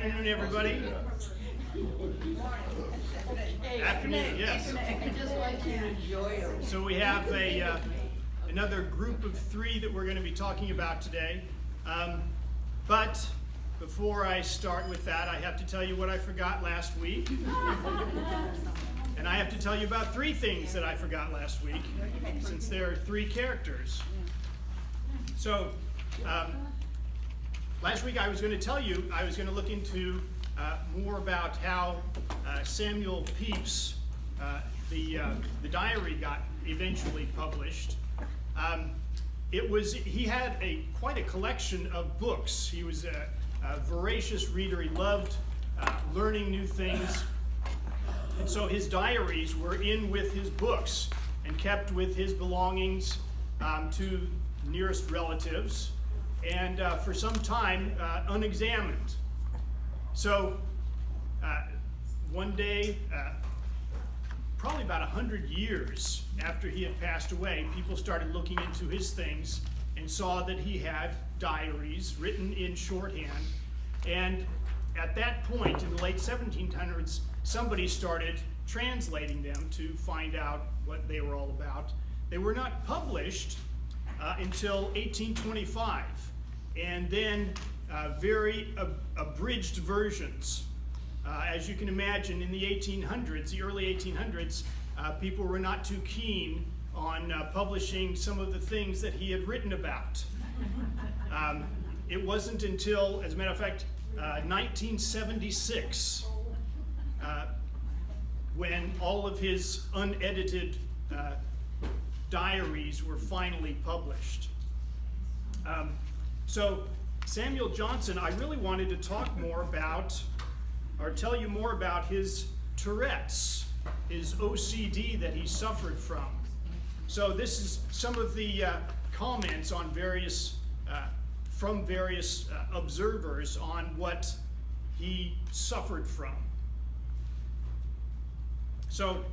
afternoon, everybody. Afternoon, yes. So we have another group of three that we're going to be talking about today. But before I start with that, I have to tell you what I forgot last week. And I have to tell you about three things that I forgot last week, since there are three characters. So, last week I was going to tell you, I was going to look into more about how Samuel Pepys, the diary got eventually published. He had quite a collection of books. He was a voracious reader. He loved learning new things. And so his diaries were in with his books and kept with his belongings to nearest relatives, and for some time unexamined. So one day, probably about 100 years after he had passed away, people started looking into his things and saw that he had diaries written in shorthand. And at that point, in the late 1700s, somebody started translating them to find out what they were all about. They were not published until 1825, and then very abridged versions. As you can imagine, in the 1800s, the early 1800s, people were not too keen on publishing some of the things that he had written about. It wasn't until, as a matter of fact, 1976, when all of his unedited diaries were finally published. So Samuel Johnson, I really wanted to talk more about, or tell you more about his Tourette's, his OCD that he suffered from. So this is some of the comments on from various observers on what he suffered from. So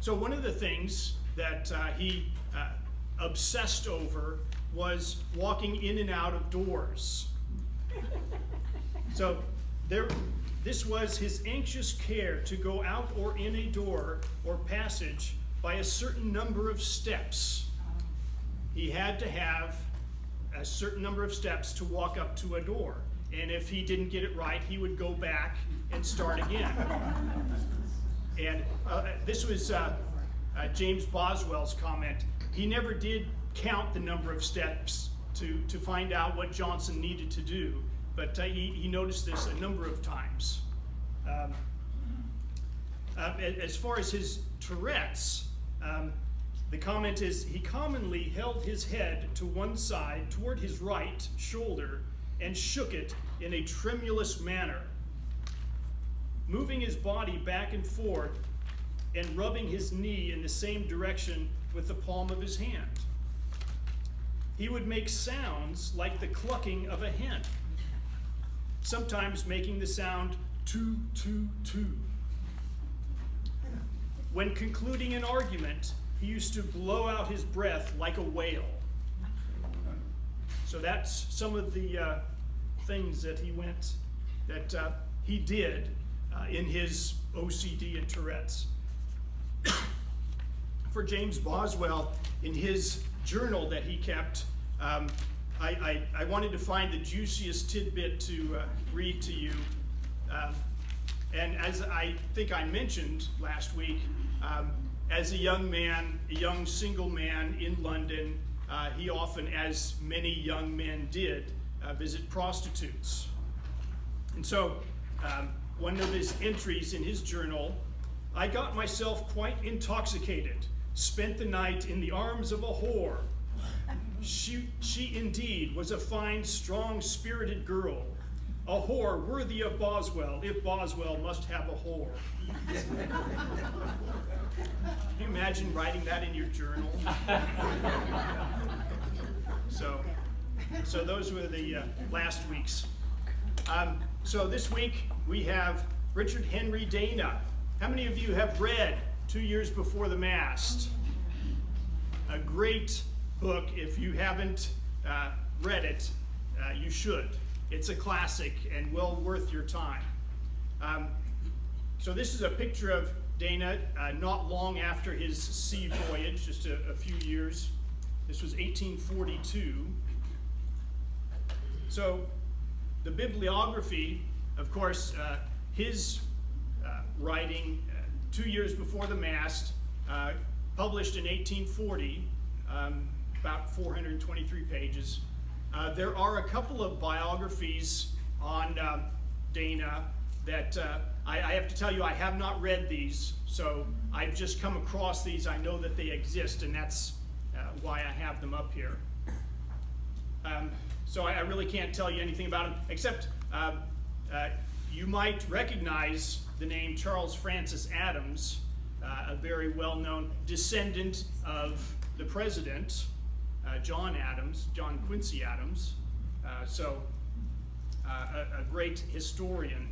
one of the things that he obsessed over was walking in and out of doors. So this was his anxious care to go out or in a door or passage by a certain number of steps. He had to have a certain number of steps to walk up to a door. And if he didn't get it right, he would go back and start again. And this was James Boswell's comment. He never did count the number of steps to find out what Johnson needed to do, but he noticed this a number of times. As far as his Tourette's, the comment is, he commonly held his head to one side toward his right shoulder and shook it in a tremulous manner, moving his body back and forth and rubbing his knee in the same direction with the palm of his hand. He would make sounds like the clucking of a hen, sometimes making the sound too, too, too. When concluding an argument, he used to blow out his breath like a whale. So that's some of the things that he did in his OCD and Tourette's. For James Boswell, in his journal that he kept, I wanted to find the juiciest tidbit to read to you. And as I think I mentioned last week, as a young man, a young single man in London, he often, as many young men did, visit prostitutes. And so one of his entries in his journal, I got myself quite intoxicated, spent the night in the arms of a whore. She indeed was a fine, strong-spirited girl, a whore worthy of Boswell, if Boswell must have a whore. Can you imagine writing that in your journal? So those were the last week's. So this week we have Richard Henry Dana. How many of you have read 2 Years Before the Mast? A great book. If you haven't read it, you should. it's a classic and well worth your time. So this is a picture of Dana not long after his sea voyage, just a few years. This was 1842. So the bibliography, of course, his writing 2 years before the Mast, published in 1840, about 423 pages. There are a couple of biographies on Dana that I have to tell you, I have not read these, so I've just come across these. I know that they exist, and that's why I have them up here. So I really can't tell you anything about them, except you might recognize the name Charles Francis Adams, a very well-known descendant of the president, John Quincy Adams. So a great historian.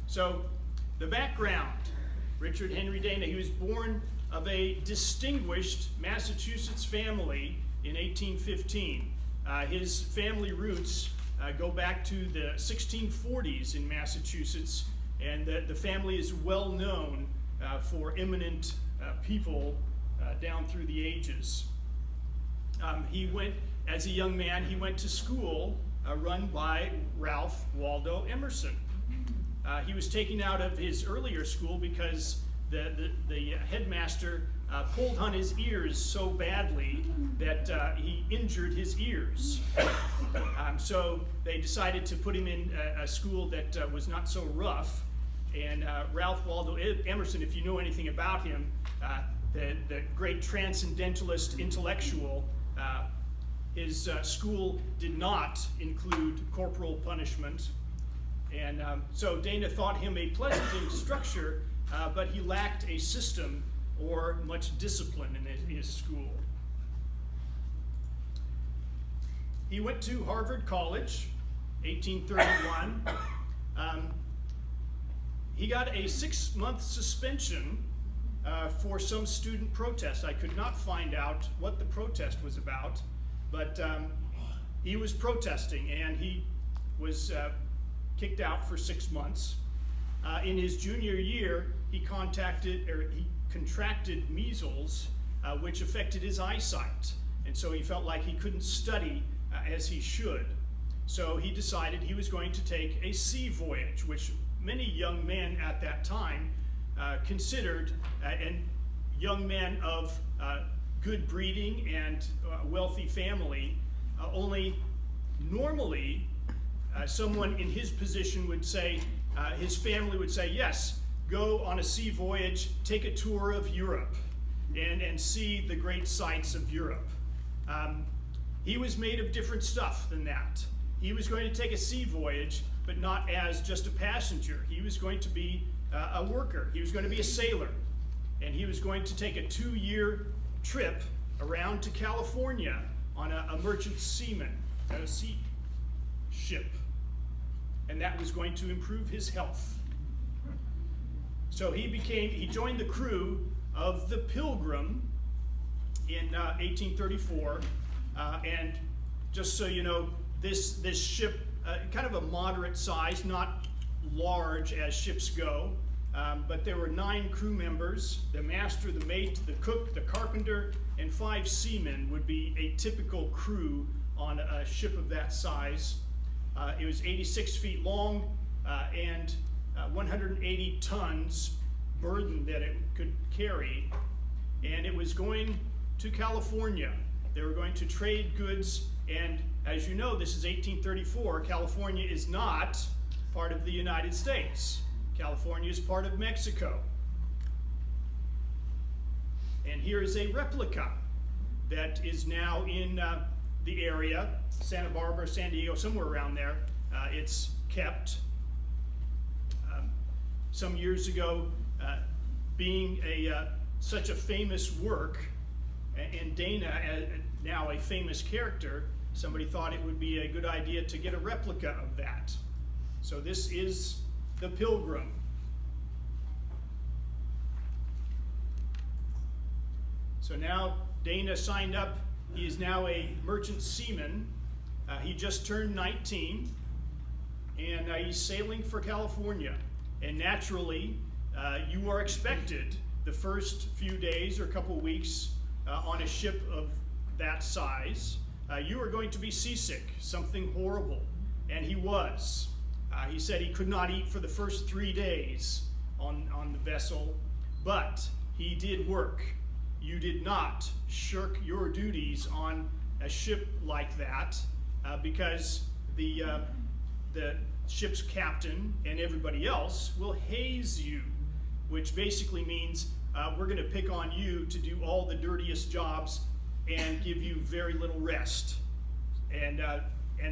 So the background, Richard Henry Dana, he was born of a distinguished Massachusetts family in 1815. His family roots go back to the 1640s in Massachusetts, and the family is well known for eminent people down through the ages. As a young man, he went to school run by Ralph Waldo Emerson. He was taken out of his earlier school because the headmaster pulled on his ears so badly that he injured his ears. So they decided to put him in a school that was not so rough. And Ralph Waldo Emerson, if you know anything about him, the great transcendentalist intellectual, his school did not include corporal punishment. And so Dana thought him a pleasant instructor, but he lacked a system or much discipline in his school. He went to Harvard College, 1831. He got a 6-month suspension for some student protest. I could not find out what the protest was about, but he was protesting, and he was kicked out for 6 months. In his junior year, he contracted measles, which affected his eyesight, and so he felt like he couldn't study as he should. So he decided he was going to take a sea voyage, which many young men at that time considered, and young men of good breeding and wealthy family, only normally someone in his position would say, his family would say, yes, go on a sea voyage, take a tour of Europe, and see the great sights of Europe. He was made of different stuff than that. He was going to take a sea voyage, but not as just a passenger. He was going to be a worker. He was going to be a sailor. And he was going to take a 2-year trip around to California on a merchant seaman, a sea ship. And that was going to improve his health. So he joined the crew of the Pilgrim in 1834. And just so you know, this ship, kind of a moderate size, not large as ships go, but there were 9 crew members. The master, the mate, the cook, the carpenter, and 5 seamen would be a typical crew on a ship of that size. It was 86 feet long and 180 tons burden that it could carry. And it was going to California. They were going to trade goods, and as you know, this is 1834. California is not part of the United States. California is part of Mexico. And here is a replica that is now in the area, Santa Barbara, San Diego, somewhere around there. It's kept. Some years ago, being such a famous work, and Dana now a famous character, somebody thought it would be a good idea to get a replica of that. So this is the Pilgrim. So now Dana signed up He is now a merchant seaman. He just turned 19, and he's sailing for California. And naturally, you are expected the first few days or couple weeks on a ship of that size, you are going to be seasick, something horrible. And he was. He said he could not eat for the first 3 days on the vessel, but he did work. You did not shirk your duties on a ship like that because the ship's captain and everybody else will haze you, which basically means we're going to pick on you to do all the dirtiest jobs and give you very little rest. And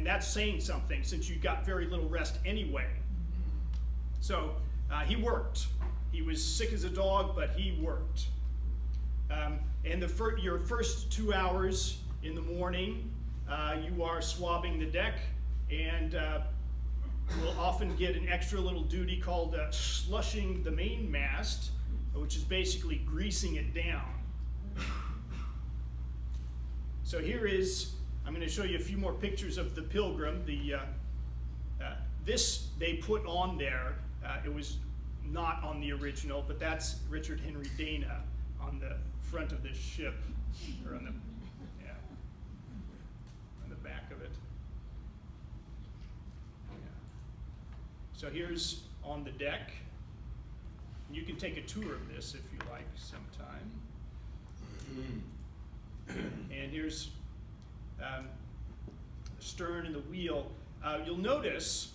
that's saying something, since you got very little rest anyway. So he worked. He was sick as a dog, but he worked. And your first 2 hours in the morning, you are swabbing the deck, and will often get an extra little duty called slushing the main mast, which is basically greasing it down. So here is, I'm going to show you a few more pictures of the Pilgrim. This they put on there. It was not on the original, but that's Richard Henry Dana on the front of this ship, or on the back of it. So here's on the deck. You can take a tour of this if you like sometime. And here's the stern and the wheel. You'll notice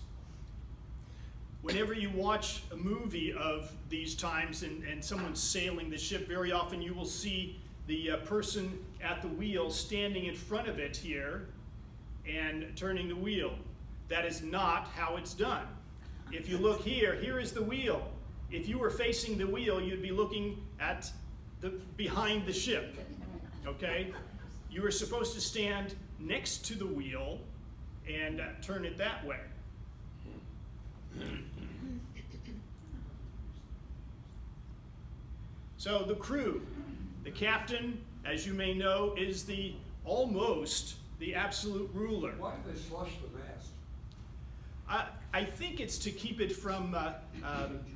whenever you watch a movie of these times and someone's sailing the ship, very often you will see the person at the wheel standing in front of it here and turning the wheel. That is not how it's done. If you look here, here is the wheel. If you were facing the wheel, you'd be looking at behind the ship, okay? You are supposed to stand next to the wheel and turn it that way. So the crew, the captain, as you may know, is almost the absolute ruler. Why do they slush the mast? I think it's to keep it from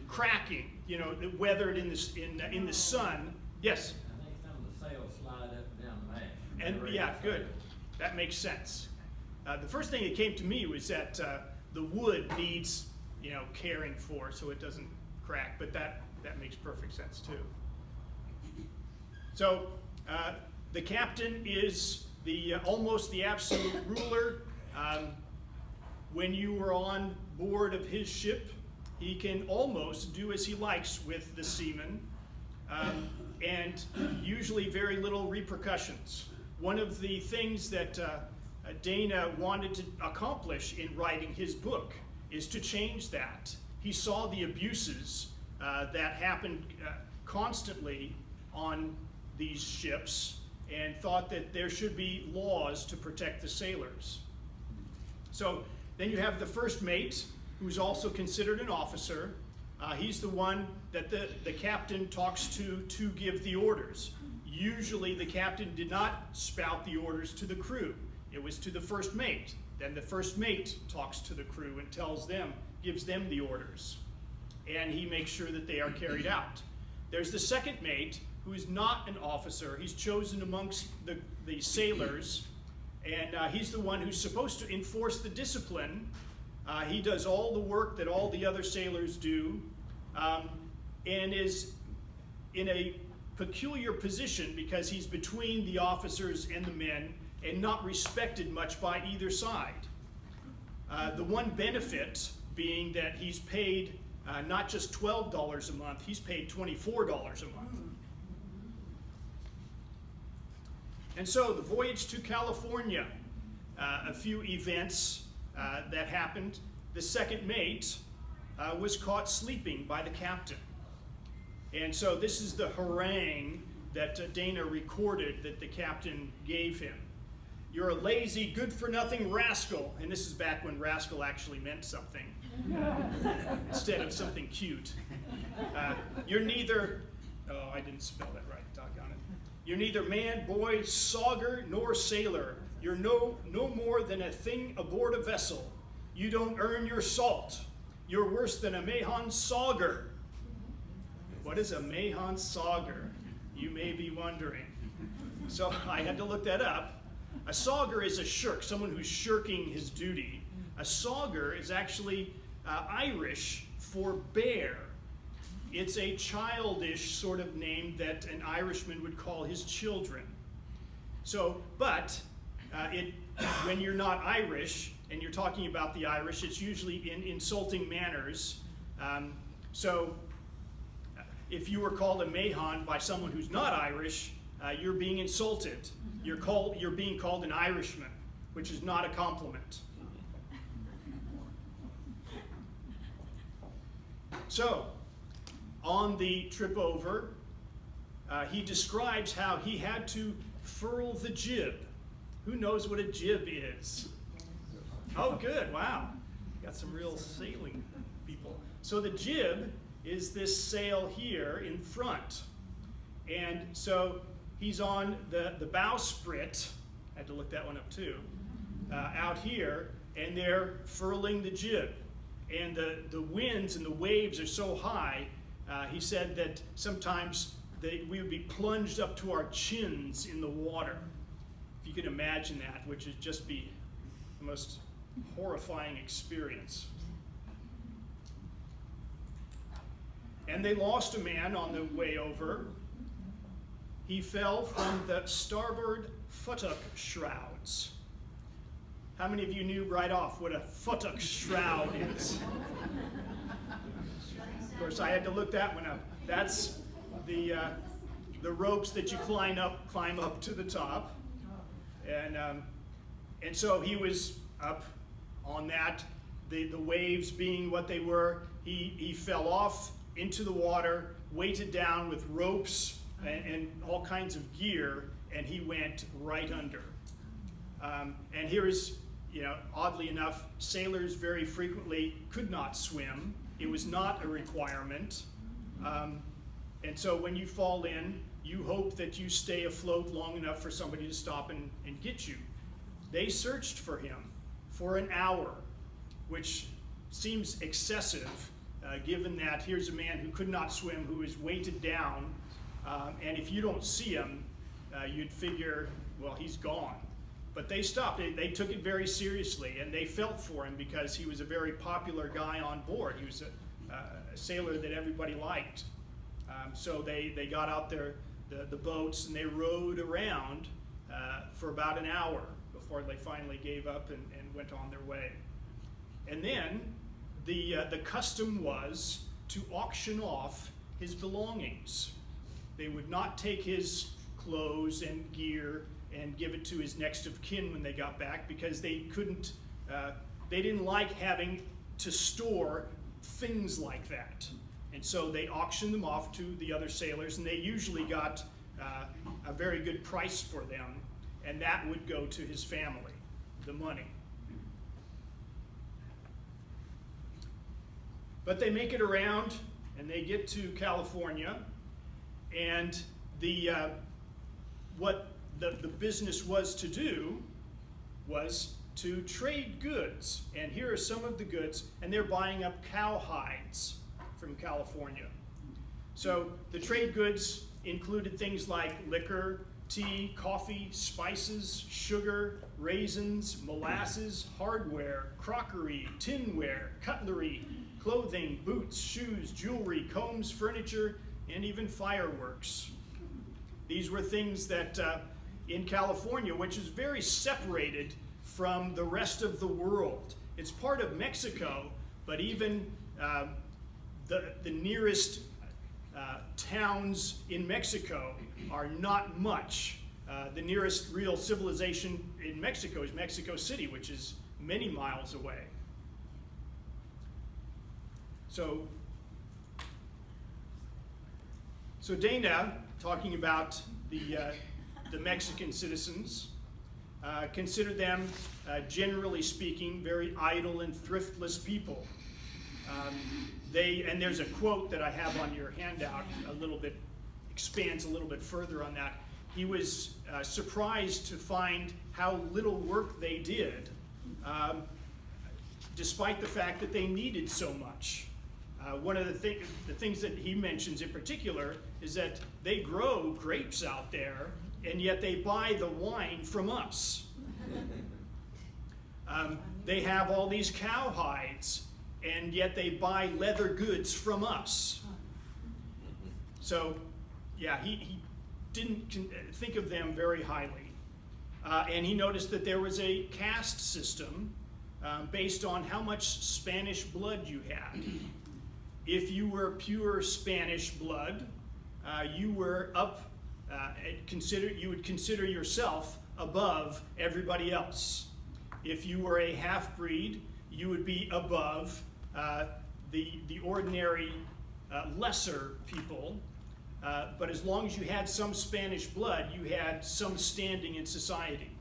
cracking, weathered in the sun. Yes? I think some of the sails slide up and down the mast. And yeah, good. That makes sense. The first thing that came to me was that the wood needs, caring for so it doesn't crack, but that makes perfect sense too. So the captain is almost the absolute ruler. When you are on board of his ship, he can almost do as he likes with the seamen, and usually very little repercussions. One of the things that Dana wanted to accomplish in writing his book is to change that. He saw the abuses that happened constantly on these ships and thought that there should be laws to protect the sailors. So then you have the first mate, who's also considered an officer. He's the one that the captain talks to give the orders. Usually the captain did not spout the orders to the crew. It was to the first mate. Then the first mate talks to the crew and gives them the orders. And he makes sure that they are carried out. There's the second mate, who is not an officer. He's chosen amongst the sailors, and he's the one who's supposed to enforce the discipline. He does all the work that all the other sailors do, and is in a peculiar position because he's between the officers and the men and not respected much by either side. The one benefit being that he's paid not just $12 a month, he's paid $24 a month. And so the voyage to California, a few events that happened. The second mate was caught sleeping by the captain. And so this is the harangue that Dana recorded that the captain gave him. You're a lazy, good-for-nothing rascal. And this is back when rascal actually meant something instead of something cute. You're neither, oh, I didn't spell that right, doggone it. You're neither man, boy, sagar, nor sailor. You're no more than a thing aboard a vessel. You don't earn your salt. You're worse than a Mahon Sagar. What is a Mahon Sagar? You may be wondering. So I had to look that up. A sagar is a shirk, someone who's shirking his duty. A sagar is actually Irish for bear. It's a childish sort of name that an Irishman would call his children. So, but when you're not Irish and you're talking about the Irish, it's usually in insulting manners. So if you were called a Mahon by someone who's not Irish, you're being insulted. You're being called an Irishman, which is not a compliment. So, on the trip over, he describes how he had to furl the jib. Who knows what a jib is? Oh, good, wow. Got some real sailing people. So the jib is this sail here in front. And so he's on the bowsprit, I had to look that one up too, out here, and they're furling the jib. And the winds and the waves are so high, he said that sometimes we would be plunged up to our chins in the water. If you can imagine that, which would just be the most horrifying experience. And they lost a man on the way over. He fell from the starboard futtock shrouds. How many of you knew right off what a futtock shroud is? Of course, I had to look that one up. That's the ropes that you climb up to the top. And so he was up on that. The waves being what they were, he fell off into the water, weighted down with ropes and all kinds of gear, and he went right under. And here is, oddly enough, sailors very frequently could not swim. It was not a requirement. And so when you fall in, you hope that you stay afloat long enough for somebody to stop and get you. They searched for him for an hour, which seems excessive, given that here's a man who could not swim, who is weighted down, and if you don't see him, you'd figure, well, he's gone. But they stopped. They took it very seriously, and they felt for him because he was a very popular guy on board. He was a sailor that everybody liked. So they got out the boats, and they rowed around for about an hour before they finally gave up and went on their way. And then the custom was to auction off his belongings. They would not take his clothes and gear and give it to his next of kin when they got back, because they didn't like having to store things like that. And so they auctioned them off to the other sailors, and they usually got a very good price for them, and that would go to his family, the money. But they make it around, and they get to California, and what the business was to do was to trade goods. And here are some of the goods, and they're buying up cow hides from California. So the trade goods included things like liquor, tea, coffee, spices, sugar, raisins, molasses, hardware, crockery, tinware, cutlery, clothing, boots, shoes, jewelry, combs, furniture, and even fireworks. These were things that in California, which is very separated from the rest of the world. It's part of Mexico, but even the nearest towns in Mexico are not much. The nearest real civilization in Mexico is Mexico City, which is many miles away. So Dana, talking about the Mexican citizens, considered them, generally speaking, very idle and thriftless people. And there's a quote that I have on your handout, expands a little bit further on that. he was surprised to find how little work they did, despite the fact that they needed so much. One of the things that he mentions in particular is that they grow grapes out there, and yet they buy the wine from us. They have all these cow hides, and yet they buy leather goods from us. So, yeah, he didn't think of them very highly. And he noticed that there was a caste system based on how much Spanish blood you had. If you were pure Spanish blood, you were you would consider yourself above everybody else. If you were a half-breed, you would be above the ordinary lesser people. But as long as you had some Spanish blood, you had some standing in society.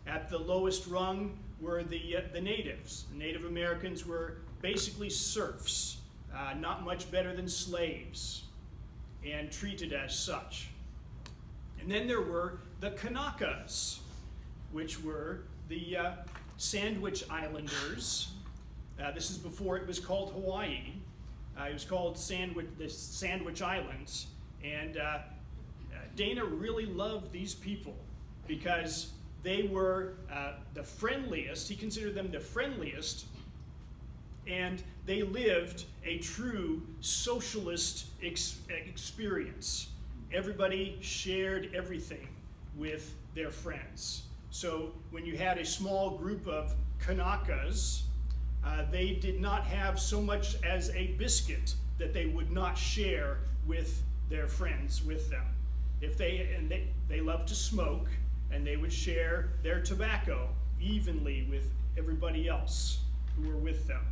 At the lowest rung were the natives. The Native Americans were basically serfs, not much better than slaves, and treated as such. And then there were the Kanakas, which were the Sandwich Islanders. This is before it was called Hawaii. It was called the Sandwich Islands. And Dana really loved these people because they were the friendliest. He considered them the friendliest. And they lived a true socialist experience. Everybody shared everything with their friends. So when you had a small group of Kanakas, they did not have so much as a biscuit that they would not share with their friends with them. They loved to smoke, and they would share their tobacco evenly with everybody else who were with them.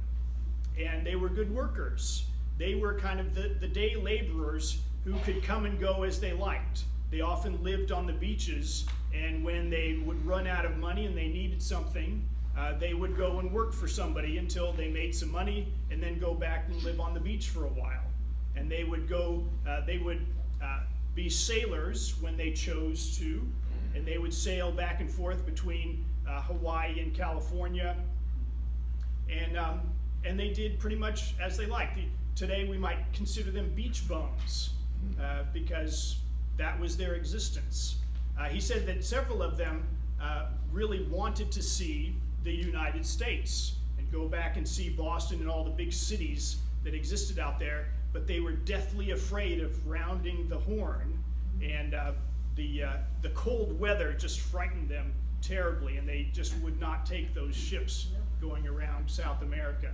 And they were good workers. They were kind of the day laborers who could come and go as they liked. They often lived on the beaches, and when they would run out of money and they needed something, they would go and work for somebody until they made some money and then go back and live on the beach for a while. And they would be sailors when they chose to, and they would sail back and forth between Hawaii and California. And they did pretty much as they liked. Today we might consider them beach bums because that was their existence. He said that several of them really wanted to see the United States and go back and see Boston and all the big cities that existed out there, but they were deathly afraid of rounding the Horn, and the cold weather just frightened them terribly, and they just would not take those ships going around South America.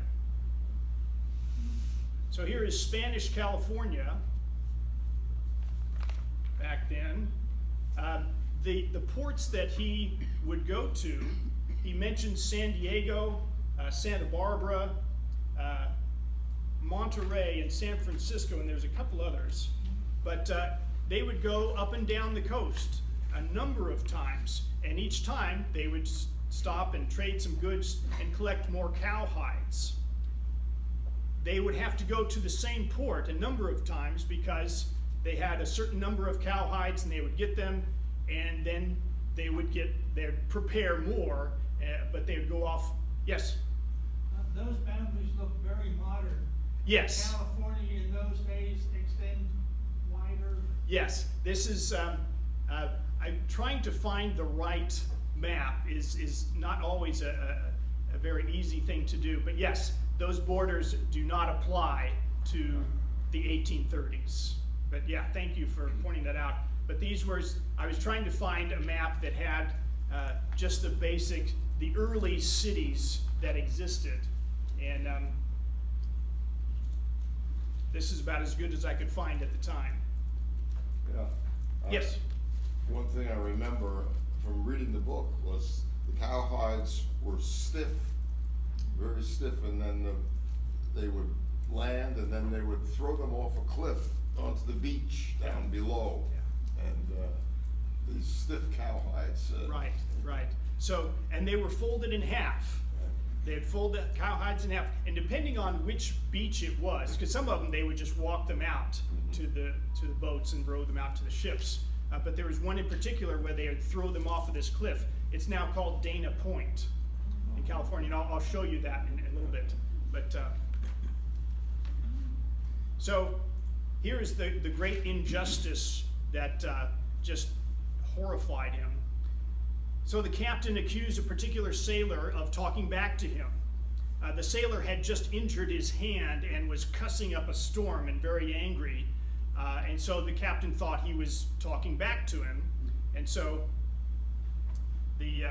So here is Spanish California back then. The ports that he would go to, he mentioned San Diego, Santa Barbara, Monterey, and San Francisco, and there's a couple others. But they would go up and down the coast a number of times, and each time they would stop and trade some goods and collect more cow hides. They would have to go to the same port a number of times because they had a certain number of cow hides, and they would get them, and then they'd prepare more, but they would go off. Yes? Those boundaries look very modern. Yes. California in those days extend wider. Yes. This is, I'm trying to find the right map is not always a very easy thing to do, but yes, those borders do not apply to the 1830s. But yeah, thank you for pointing that out. But I was trying to find a map that had just the early cities that existed. And this is about as good as I could find at the time. Yeah. Yes? One thing I remember from reading the book was the cowhides were stiff, very stiff, and then they would land, and then they would throw them off a cliff onto the beach down below. Yeah. And these stiff cowhides. Right. So, and they were folded in half. They'd fold the cowhides in half, and depending on which beach it was, because some of them they would just walk them out to the boats and row them out to the ships. but there was one in particular where they would throw them off of this cliff. It's now called Dana Point in California, and I'll show you that in a little bit. But so here is the great injustice that just horrified him. So the captain accused a particular sailor of talking back to him. The sailor had just injured his hand and was cussing up a storm and very angry. And so the captain thought he was talking back to him. And so the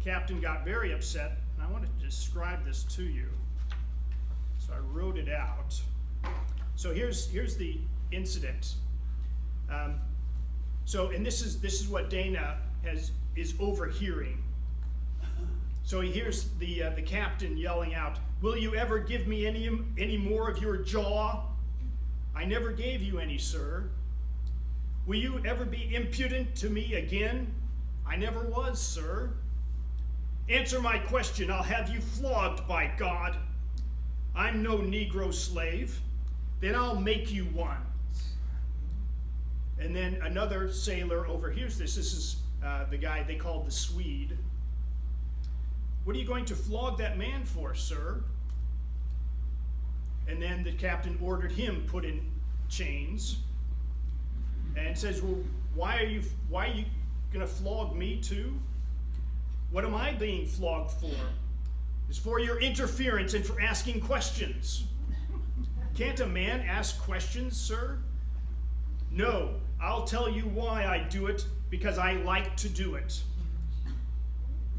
captain got very upset. And I want to describe this to you. So I wrote it out. So here's the incident. And this is what Dana is overhearing. So he hears the captain yelling out, "Will you ever give me any more of your jaw? I never gave you any, sir. Will you ever be impudent to me again? I never was, sir. Answer my question, I'll have you flogged, by God. I'm no Negro slave. Then I'll make you one." And then another sailor overhears this. This is the guy they called the Swede. "What are you going to flog that man for, sir?" And then the captain ordered him put in chains and says, "Well, why are you going to flog me too? What am I being flogged for? It's for your interference and for asking questions. Can't a man ask questions, sir? No, I'll tell you why I do it, because I like to do it.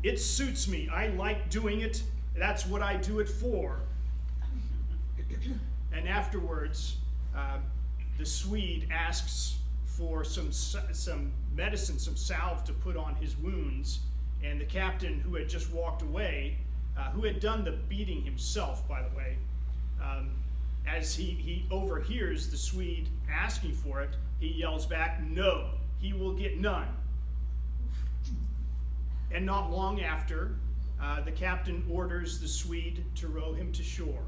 It suits me. I like doing it. That's what I do it for." And afterwards, the Swede asks for some medicine, some salve to put on his wounds. And the captain, who had just walked away, who had done the beating himself, by the way, as he overhears the Swede asking for it, he yells back, "No, he will get none." And not long after, the captain orders the Swede to row him to shore,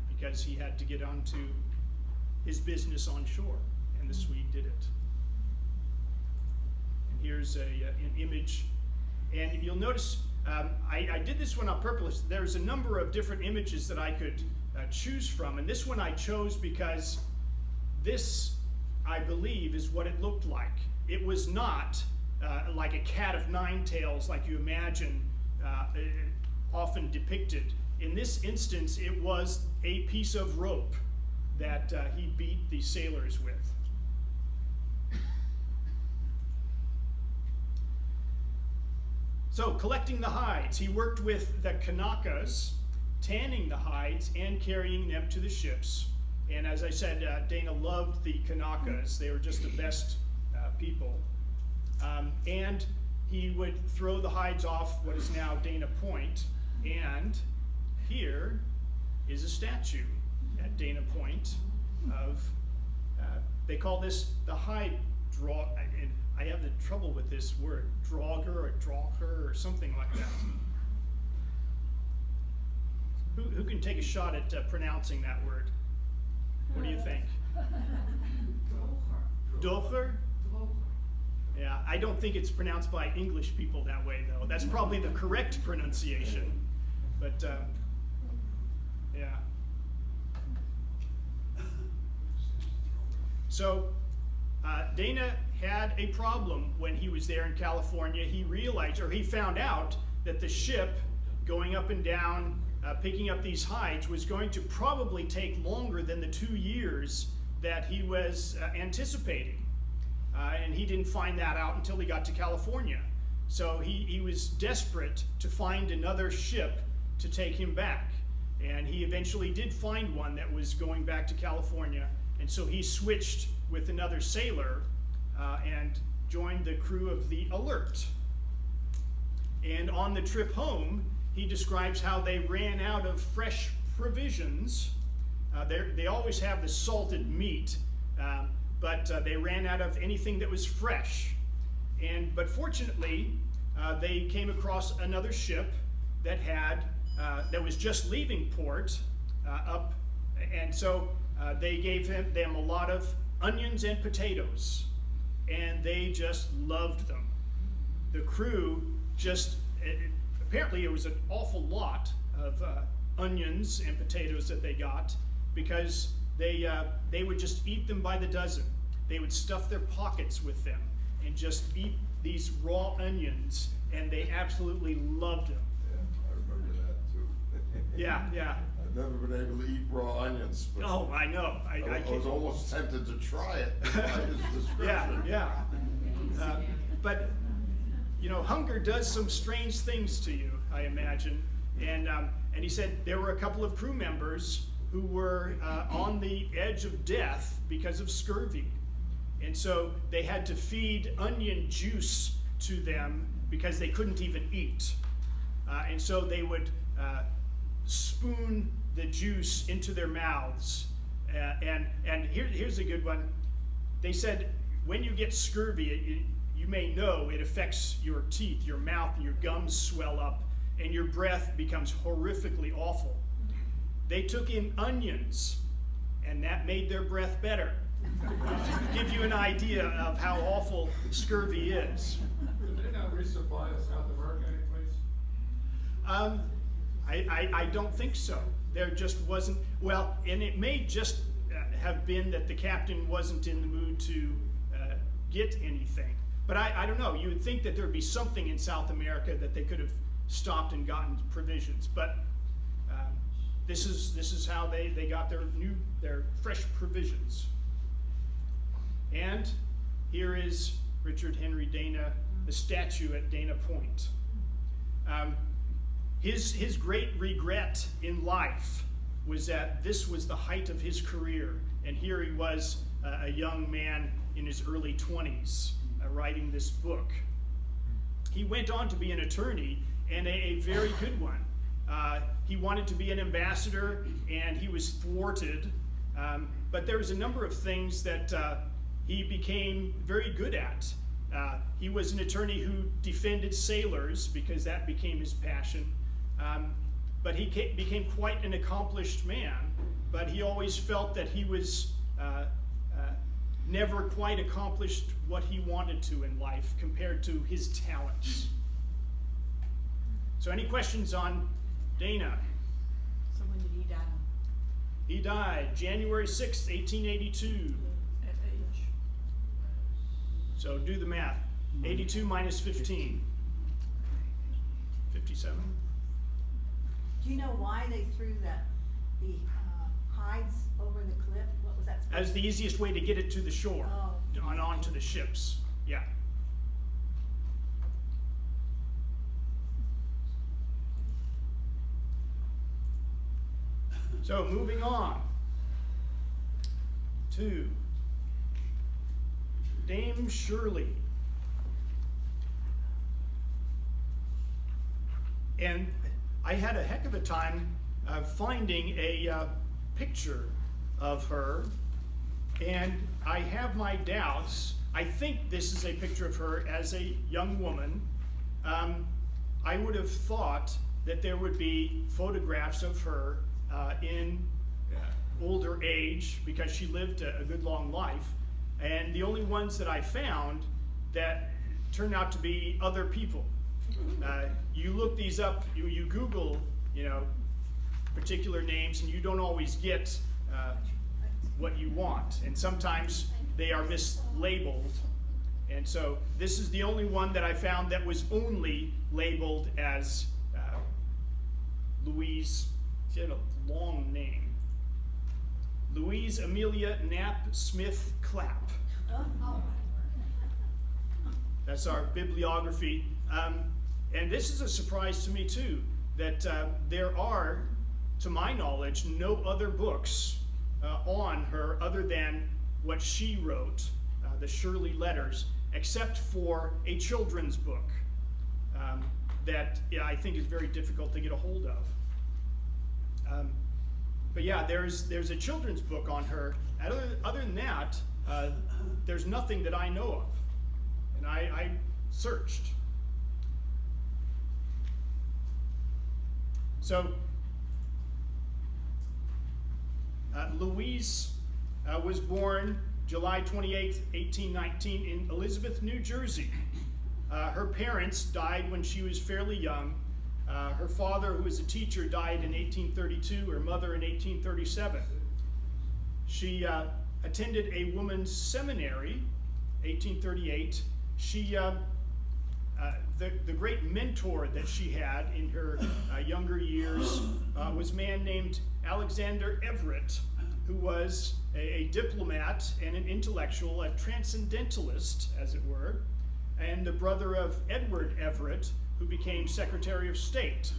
because he had to get on to his business on shore, and the Swede did it. And here's an image, and you'll notice I did this one on purpose. There's a number of different images that I could choose from, and this one I chose because this, I believe, is what it looked like. It was not like a cat of nine tails like you imagine often depicted. In this instance, it was a piece of rope that he beat the sailors with. So, collecting the hides, he worked with the Kanakas, tanning the hides and carrying them to the ships. And as I said, Dana loved the Kanakas. They were just the best people. And he would throw the hides off what is now Dana Point. And here is a statue at Dana Point of, they call this the hide draw, and I have the trouble with this word, drogger or drawker or something like that. Who can take a shot at pronouncing that word? What do you think? Docher? Yeah, I don't think it's pronounced by English people that way, though. That's probably the correct pronunciation. But, yeah. So, Dana had a problem when he was there in California. He realized, or he found out, that the ship going up and down, picking up these hides, was going to probably take longer than the 2 years that he was anticipating. And he didn't find that out until he got to California. So he was desperate to find another ship to take him back. And he eventually did find one that was going back to California. And so he switched with another sailor and joined the crew of the Alert. And on the trip home, he describes how they ran out of fresh provisions. They always have the salted meat, but they ran out of anything that was fresh. But fortunately, they came across another ship that that was just leaving port up, and so they gave them a lot of onions and potatoes. and they just loved them. The crew just, apparently it was an awful lot of onions and potatoes that they got, because they would just eat them by the dozen. They would stuff their pockets with them and just eat these raw onions, and they absolutely loved them. Yeah, I remember that too. Yeah. I've never been able to eat raw onions, but Oh, I know. I I was almost tempted to try it by his description. Yeah. But hunger does some strange things to you, I imagine. And he said there were a couple of crew members who were on the edge of death because of scurvy. And so they had to feed onion juice to them because they couldn't even eat. And so they would spoon the juice into their mouths. And here's a good one. They said when you get scurvy, you may know it affects your teeth, your mouth, and your gums swell up, and your breath becomes horrifically awful. They took in onions, and that made their breath better. To give you an idea of how awful scurvy is. Did they not resupply South America anyplace? I don't think so. There just wasn't, well, and it may just have been that the captain wasn't in the mood to get anything. But I don't know. You would think that there would be something in South America that they could have stopped and gotten provisions. But this is how they got their fresh provisions. And here is Richard Henry Dana, the statue at Dana Point. His great regret in life was that this was the height of his career, and here he was, a young man in his early 20s, writing this book. He went on to be an attorney, and a very good one. He wanted to be an ambassador, and he was thwarted, but there was a number of things that he became very good at. He was an attorney who defended sailors because that became his passion. But he became quite an accomplished man, but he always felt that he was never quite accomplished what he wanted to in life compared to his talents. So any questions on Dana? So when did he die? He died January 6th, 1882. At age? So do the math. 82 minus 15. 57. Do you know why they threw the hides over the cliff? What was that? That was the easiest way to get it to the shore, Oh. and onto the ships. Yeah. So moving on to Dame Shirley. And I had a heck of a time finding a picture of her, and I have my doubts. I think this is a picture of her as a young woman. I would have thought that there would be photographs of her in older age, because she lived a good long life, and the only ones that I found that turned out to be other people. You look these up, you Google, particular names, and you don't always get what you want, and sometimes they are mislabeled. And so this is the only one that I found that was only labeled as Louise. She had a long name. Louise Amelia Knapp Smith Clappe. That's our bibliography. And this is a surprise to me too, that there are, to my knowledge, no other books on her other than what she wrote, the Shirley letters, except for a children's book that I think is very difficult to get a hold of. But yeah, there's a children's book on her. Other than that, there's nothing that I know of. And I searched. So, Louise was born July 28, 1819, in Elizabeth, New Jersey. Her parents died when she was fairly young. Her father, who was a teacher, died in 1832, her mother in 1837. She attended a women's seminary, 1838. The great mentor that she had in her younger years was a man named Alexander Everett, who was a diplomat and an intellectual, a transcendentalist, as it were, and the brother of Edward Everett, who became Secretary of State.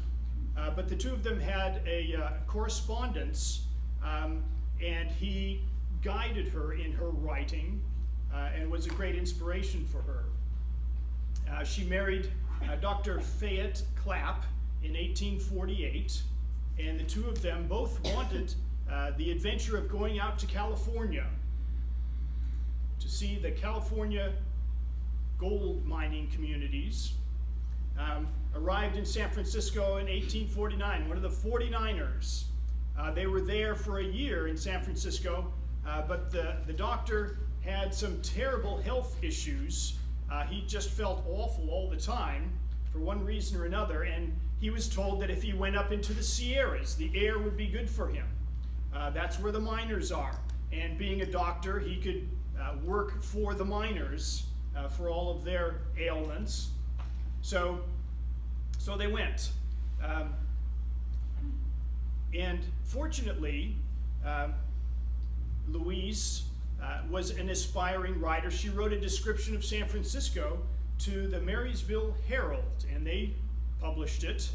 But the two of them had a correspondence, and he guided her in her writing and was a great inspiration for her. She married Dr. Fayette Clappe in 1848, and the two of them both wanted the adventure of going out to California to see the California gold mining communities. Arrived in San Francisco in 1849, one of the 49ers. They were there for a year in San Francisco, but the doctor had some terrible health issues. He just felt awful all the time for one reason or another, and he was told that if he went up into the Sierras, the air would be good for him. That's where the miners are, and being a doctor, he could work for the miners for all of their ailments. So they went. And fortunately, Louise was an aspiring writer. She wrote a description of San Francisco to the Marysville Herald, and they published it.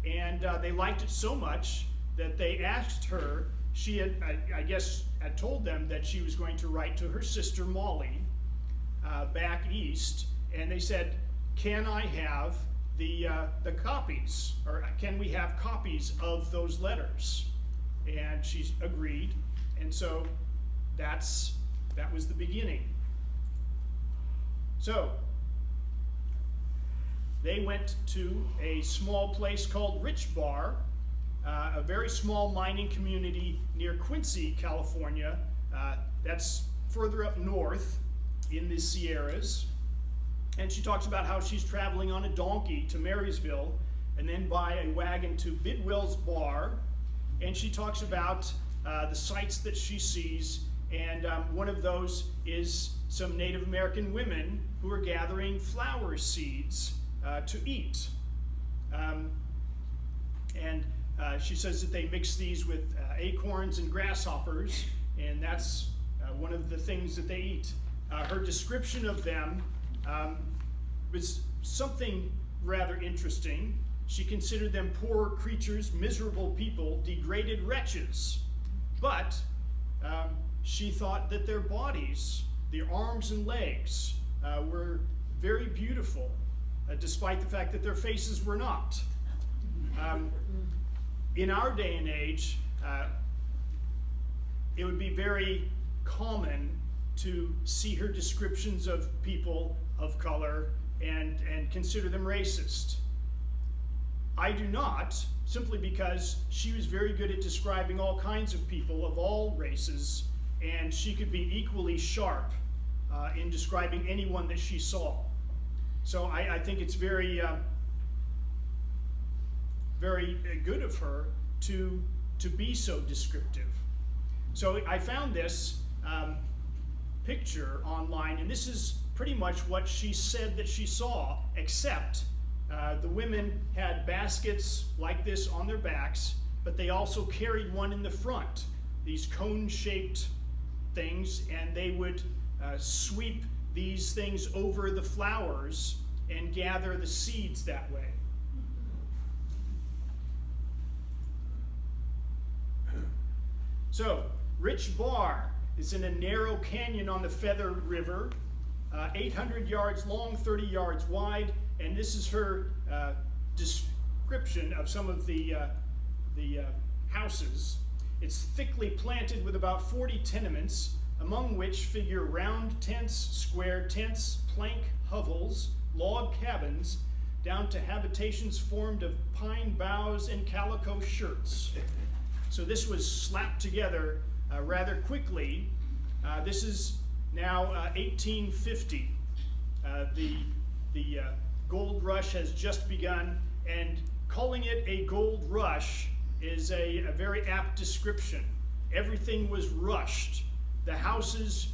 And they liked it so much that they asked her, she had, I guess, had told them that she was going to write to her sister Molly back east, and they said, can I have the copies, or can we have copies of those letters? And she agreed, and so that was the beginning. So they went to a small place called Rich Bar, a very small mining community near Quincy, California. That's further up north in the Sierras. And she talks about how she's traveling on a donkey to Marysville and then by a wagon to Bidwell's Bar. And she talks about the sights that she sees. And one of those is some Native American women who are gathering flower seeds to eat. She says that they mix these with acorns and grasshoppers, and that's one of the things that they eat. Her description of them was something rather interesting. She considered them poor creatures, miserable people, degraded wretches. But she thought that their bodies, their arms and legs, were very beautiful, despite the fact that their faces were not. In our day and age, it would be very common to see her descriptions of people of color and consider them racist. I do not, simply because she was very good at describing all kinds of people of all races, and she could be equally sharp in describing anyone that she saw. So I think it's very good of her to be so descriptive. So I found this picture online, and this is pretty much what she said that she saw, except the women had baskets like this on their backs, but they also carried one in the front, these cone-shaped things, and they would sweep these things over the flowers and gather the seeds that way. So, Rich Bar is in a narrow canyon on the Feather River, 800 yards long, 30 yards wide, and this is her description of some of the houses. It's thickly planted with about 40 tenements, among which figure round tents, square tents, plank hovels, log cabins, down to habitations formed of pine boughs and calico shirts. So this was slapped together rather quickly. This is now 1850. The gold rush has just begun, and calling it a gold rush is a very apt description. Everything was rushed. The houses,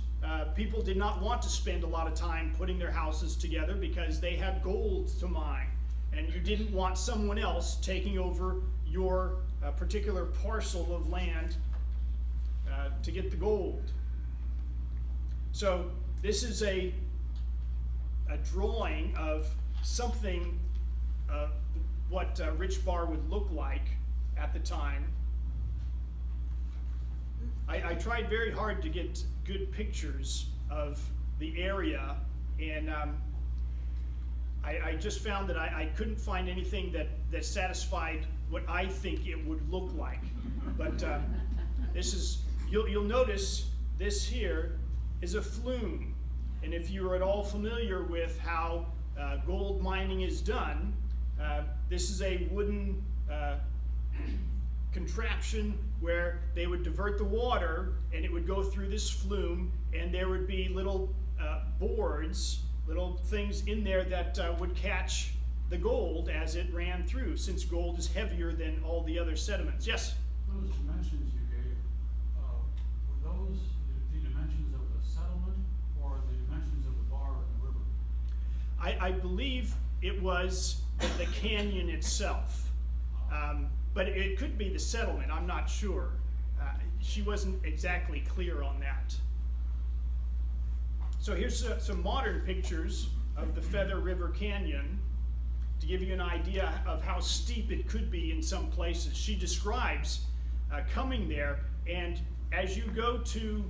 people did not want to spend a lot of time putting their houses together because they had gold to mine, and you didn't want someone else taking over your particular parcel of land to get the gold. So this is a drawing of something, what Rich Bar would look like at the time. I tried very hard to get good pictures of the area, and I just found that I couldn't find anything that satisfied what I think it would look like. But this is, you'll notice this here is a flume. And if you're at all familiar with how gold mining is done, this is a wooden contraption where they would divert the water and it would go through this flume, and there would be little boards, little things in there that would catch the gold as it ran through, since gold is heavier than all the other sediments. Yes? Those dimensions you gave, were those the dimensions of the settlement or the dimensions of the bar and the river? I believe it was the canyon itself. But it could be the settlement, I'm not sure. She wasn't exactly clear on that. So here's some modern pictures of the Feather River Canyon to give you an idea of how steep it could be in some places. She describes coming there, and as you go to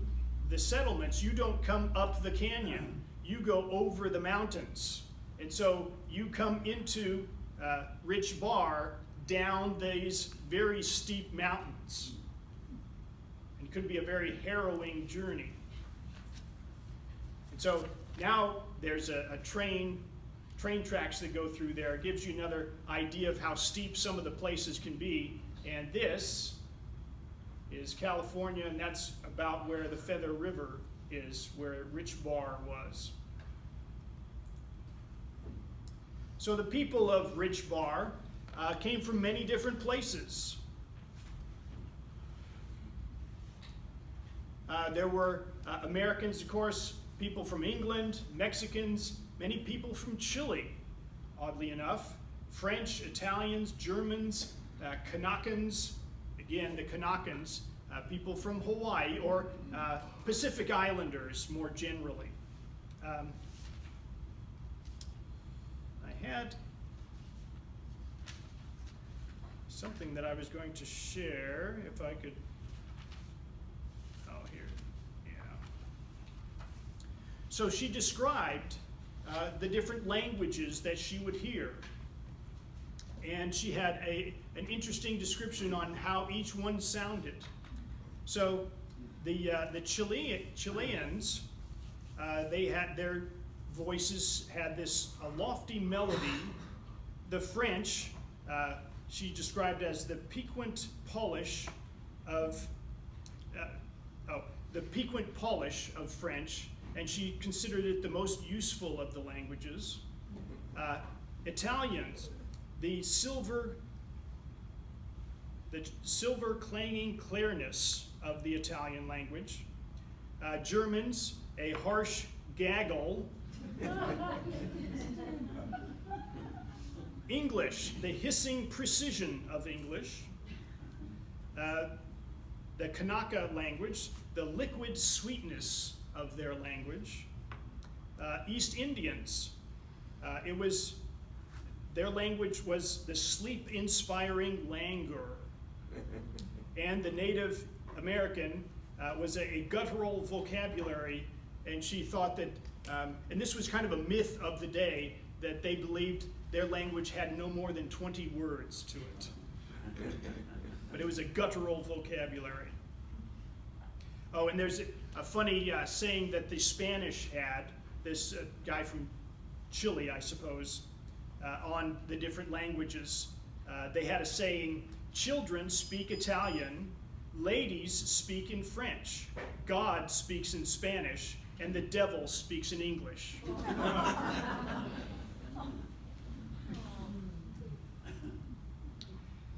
the settlements, you don't come up the canyon, you go over the mountains. And so you come into Rich Bar down these very steep mountains. It could be a very harrowing journey. And so now there's a train tracks that go through there. It gives you another idea of how steep some of the places can be. And this is California, and that's about where the Feather River is, where Rich Bar was. So the people of Rich Bar came from many different places. There were Americans, of course, people from England, Mexicans, many people from Chile, oddly enough, French, Italians, Germans, Kanakans, again the Kanakans, people from Hawaii, or Pacific Islanders more generally. I had something that I was going to share, if I could. Oh, here, yeah. So she described the different languages that she would hear. And she had an interesting description on how each one sounded. So the Chileans, they had their voices had this lofty melody. The French, she described as the piquant polish of French, and she considered it the most useful of the languages. Italians, the silver clanging clearness of the Italian language. Germans, a harsh gaggle. English, the hissing precision of English. The Kanaka language, the liquid sweetness of their language. East Indians, their language was the sleep-inspiring languor. And the Native American was a guttural vocabulary, and she thought that, and this was kind of a myth of the day, that they believed their language had no more than 20 words to it. But it was a guttural vocabulary. Oh, and there's a funny saying that the Spanish had, this guy from Chile, I suppose, on the different languages. They had a saying, children speak Italian, ladies speak in French, God speaks in Spanish, and the devil speaks in English.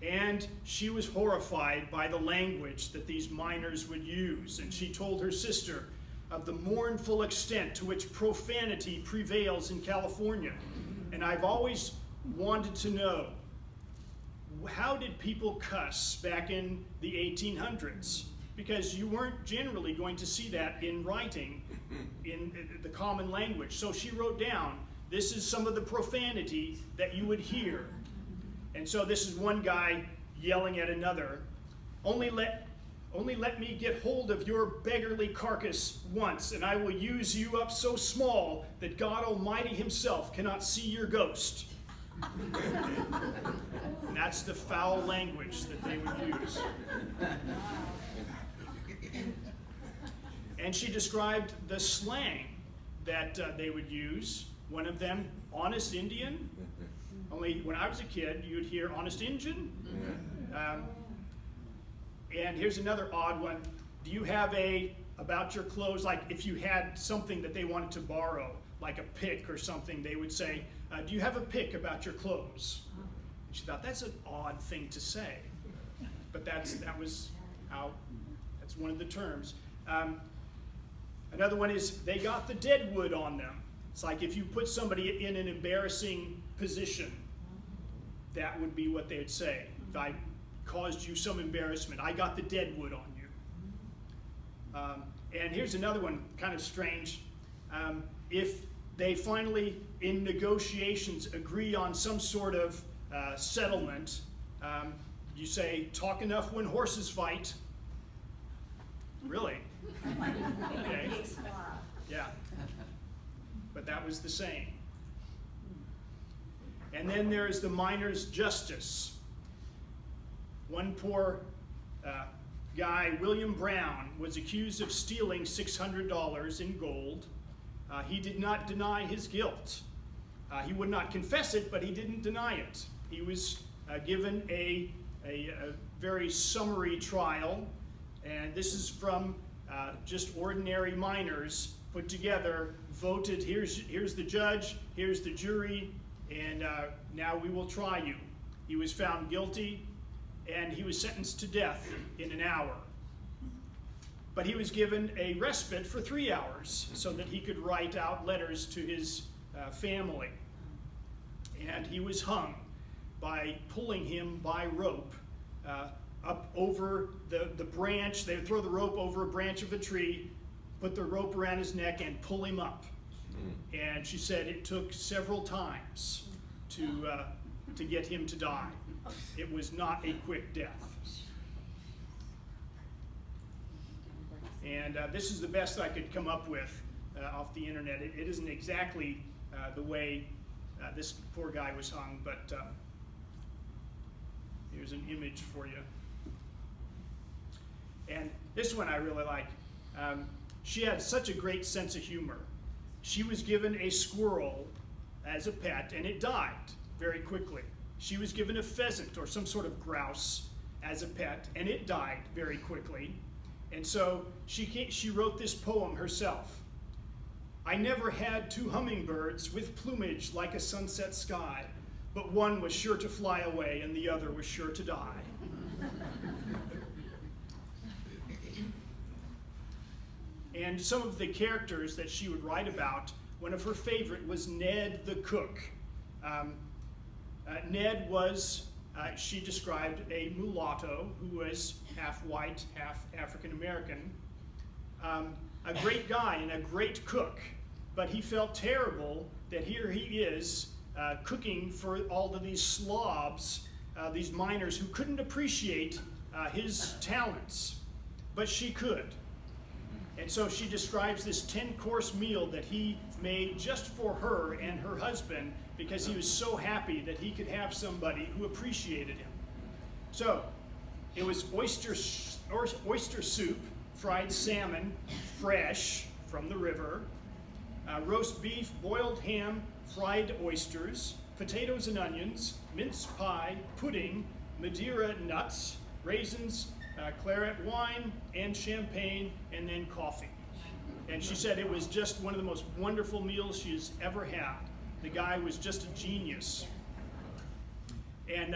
And she was horrified by the language that these miners would use, and she told her sister of the mournful extent to which profanity prevails in California. And I've always wanted to know, how did people cuss back in the 1800s? Because you weren't generally going to see that in writing in the common language. So she wrote down, this is some of the profanity that you would hear. And so this is one guy yelling at another, only let me get hold of your beggarly carcass once, and I will use you up so small that God Almighty himself cannot see your ghost. And that's the foul language that they would use. And she described the slang that they would use. One of them, honest Indian. Only when I was a kid, you'd hear honest Injun. And here's another odd one. Do you have about your clothes, like if you had something that they wanted to borrow, like a pick or something, they would say, do you have a pick about your clothes? And she thought, that's an odd thing to say. But that's one of the terms. Another one is, they got the dead wood on them. It's like if you put somebody in an embarrassing position, that would be what they would say. If I caused you some embarrassment, I got the dead wood on you. And here's another one, kind of strange. If they finally, in negotiations, agree on some sort of settlement, you say, talk enough when horses fight. Really? Okay. Yeah. But that was the same. And then there's the miner's justice. One poor guy, William Brown, was accused of stealing $600 in gold. He did not deny his guilt. He would not confess it, but he didn't deny it. He was given a very summary trial, and this is from just ordinary miners put together, voted, here's the judge, here's the jury, and now we will try you. He was found guilty, and he was sentenced to death in an hour. But he was given a respite for 3 hours so that he could write out letters to his family. And he was hung by pulling him by rope up over the branch. They would throw the rope over a branch of a tree, put the rope around his neck, and pull him up. And she said it took several times to get him to die. It was not a quick death. And this is the best I could come up with off the internet. It isn't exactly the way this poor guy was hung, but here's an image for you. And this one I really like. She had such a great sense of humor. She was given a squirrel as a pet, and it died very quickly. She was given a pheasant or some sort of grouse as a pet, and it died very quickly. And so she wrote this poem herself. I never had 2 hummingbirds with plumage like a sunset sky, but one was sure to fly away and the other was sure to die. And some of the characters that she would write about, one of her favorite was Ned the cook. Ned was, she described, a mulatto who was half white, half African American. A great guy and a great cook, but he felt terrible that here he is cooking for all of these slobs, these miners who couldn't appreciate his talents, but she could. And so she describes this 10-course meal that he made just for her and her husband because he was so happy that he could have somebody who appreciated him. So it was oyster soup, fried salmon, fresh from the river, roast beef, boiled ham, fried oysters, potatoes and onions, mince pie, pudding, Madeira nuts, raisins, claret wine, and champagne, and then coffee. And she said it was just one of the most wonderful meals she has ever had. The guy was just a genius. And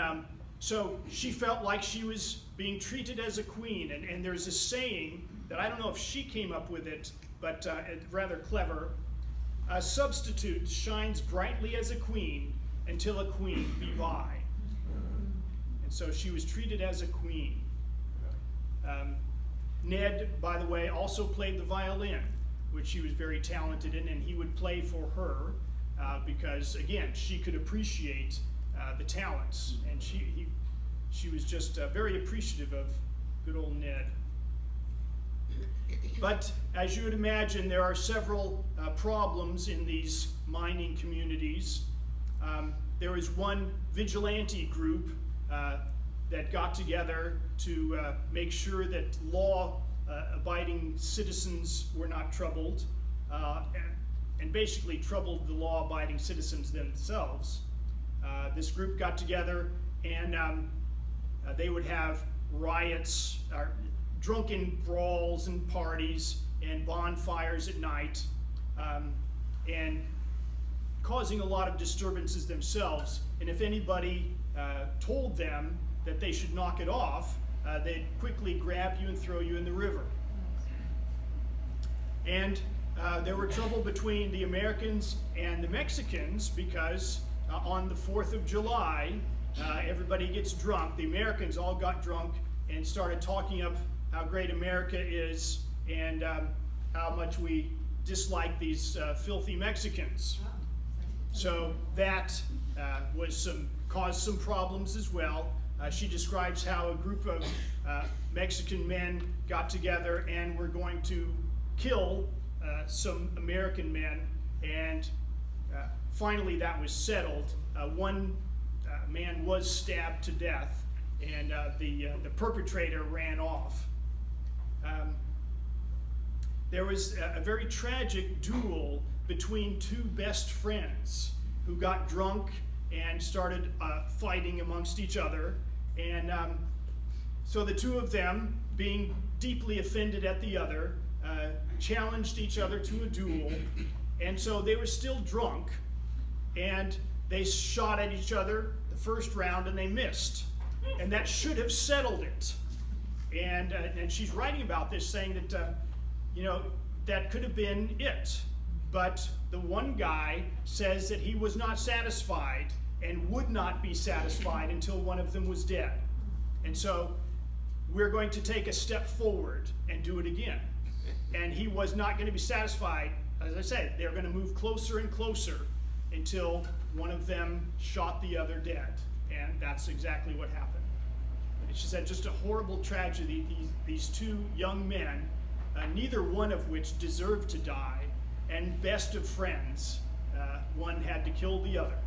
so she felt like she was being treated as a queen. And there's a saying that I don't know if she came up with it, but it's rather clever. A substitute shines brightly as a queen until a queen be by. And so she was treated as a queen. Ned, by the way, also played the violin, which he was very talented in, and he would play for her because, again, she could appreciate the talents, and she was just very appreciative of good old Ned. But as you would imagine, there are several problems in these mining communities. There was one vigilante group that got together to make sure that law-abiding citizens were not troubled, and basically troubled the law-abiding citizens themselves. This group got together, and they would have riots, drunken brawls and parties, and bonfires at night, and causing a lot of disturbances themselves. And if anybody told them that they should knock it off, they'd quickly grab you and throw you in the river. And there were trouble between the Americans and the Mexicans because on the 4th of July, everybody gets drunk. The Americans all got drunk and started talking up how great America is and how much we dislike these filthy Mexicans. So that caused some problems as well. She describes how a group of Mexican men got together and were going to kill some American men, and finally that was settled. One man was stabbed to death, and the perpetrator ran off. There was a very tragic duel between two best friends who got drunk and started fighting amongst each other. And so the two of them, being deeply offended at the other, challenged each other to a duel. And so they were still drunk, and they shot at each other the first round, and they missed. And that should have settled it. And she's writing about this, saying that, that could have been it. But the one guy says that he was not satisfied and would not be satisfied until one of them was dead. And so we're going to take a step forward and do it again. And he was not going to be satisfied. As I said, they're going to move closer and closer until one of them shot the other dead. And that's exactly what happened. And she said, just a horrible tragedy. These two young men, neither one of which deserved to die, and best of friends, one had to kill the other.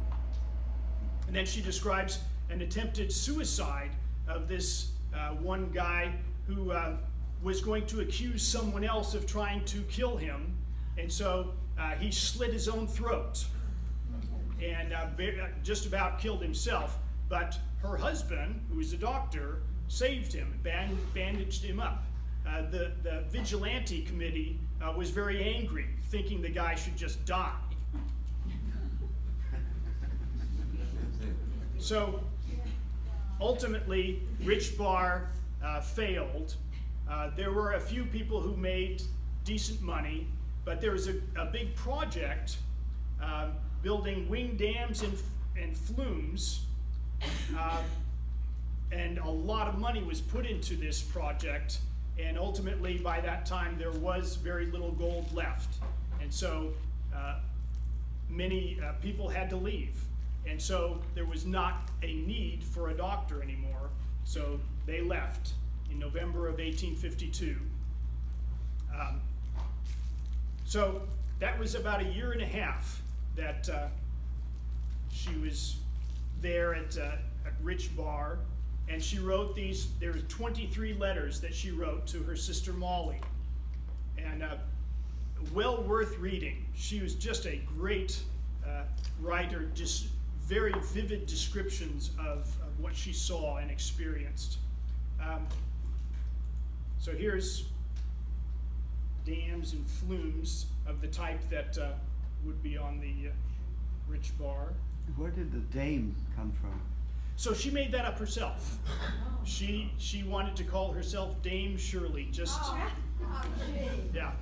And then she describes an attempted suicide of this one guy who was going to accuse someone else of trying to kill him, and so he slit his own throat and just about killed himself. But her husband, who was a doctor, saved him, bandaged him up. The vigilante committee was very angry, thinking the guy should just die. So ultimately, Rich Bar failed. There were a few people who made decent money, but there was a big project building wing dams and flumes, and a lot of money was put into this project. And ultimately, by that time, there was very little gold left. And so many people had to leave. And so there was not a need for a doctor anymore. So they left in November of 1852. So that was about a year and a half that she was there at Rich Bar. And she wrote there were 23 letters that she wrote to her sister Molly. And well worth reading. She was just a great writer, just very vivid descriptions of what she saw and experienced. So here's dams and flumes of the type that would be on the rich bar. Where did the dame come from? So she made that up herself. She wanted to call herself Dame Shirley. Just yeah.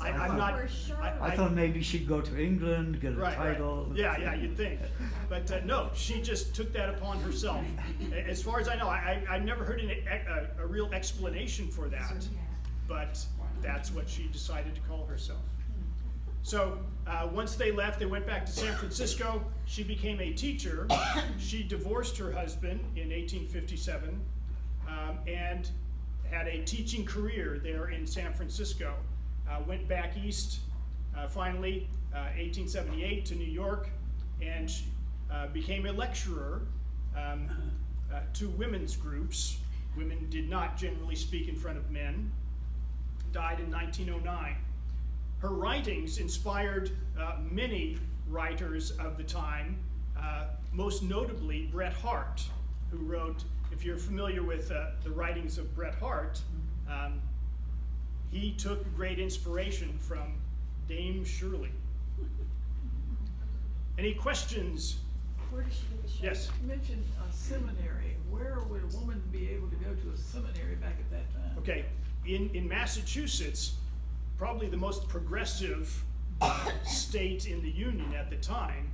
I'm not. I thought maybe she'd go to England, get a title. Right. Yeah, you'd think. But no, she just took that upon herself. As far as I know, I've never heard a real explanation for that, but that's what she decided to call herself. So once they left, they went back to San Francisco. She became a teacher. She divorced her husband in 1857 and had a teaching career there in San Francisco. Went back east, finally, 1878 to New York, and became a lecturer to women's groups. Women did not generally speak in front of men. Died in 1909. Her writings inspired many writers of the time, most notably Bret Harte, who wrote, if you're familiar with the writings of Bret Harte, he took great inspiration from Dame Shirley. Any questions? Where does she get the shape? Yes. You mentioned a seminary. Where would a woman be able to go to a seminary back at that time? Okay, in Massachusetts, probably the most progressive state in the Union at the time,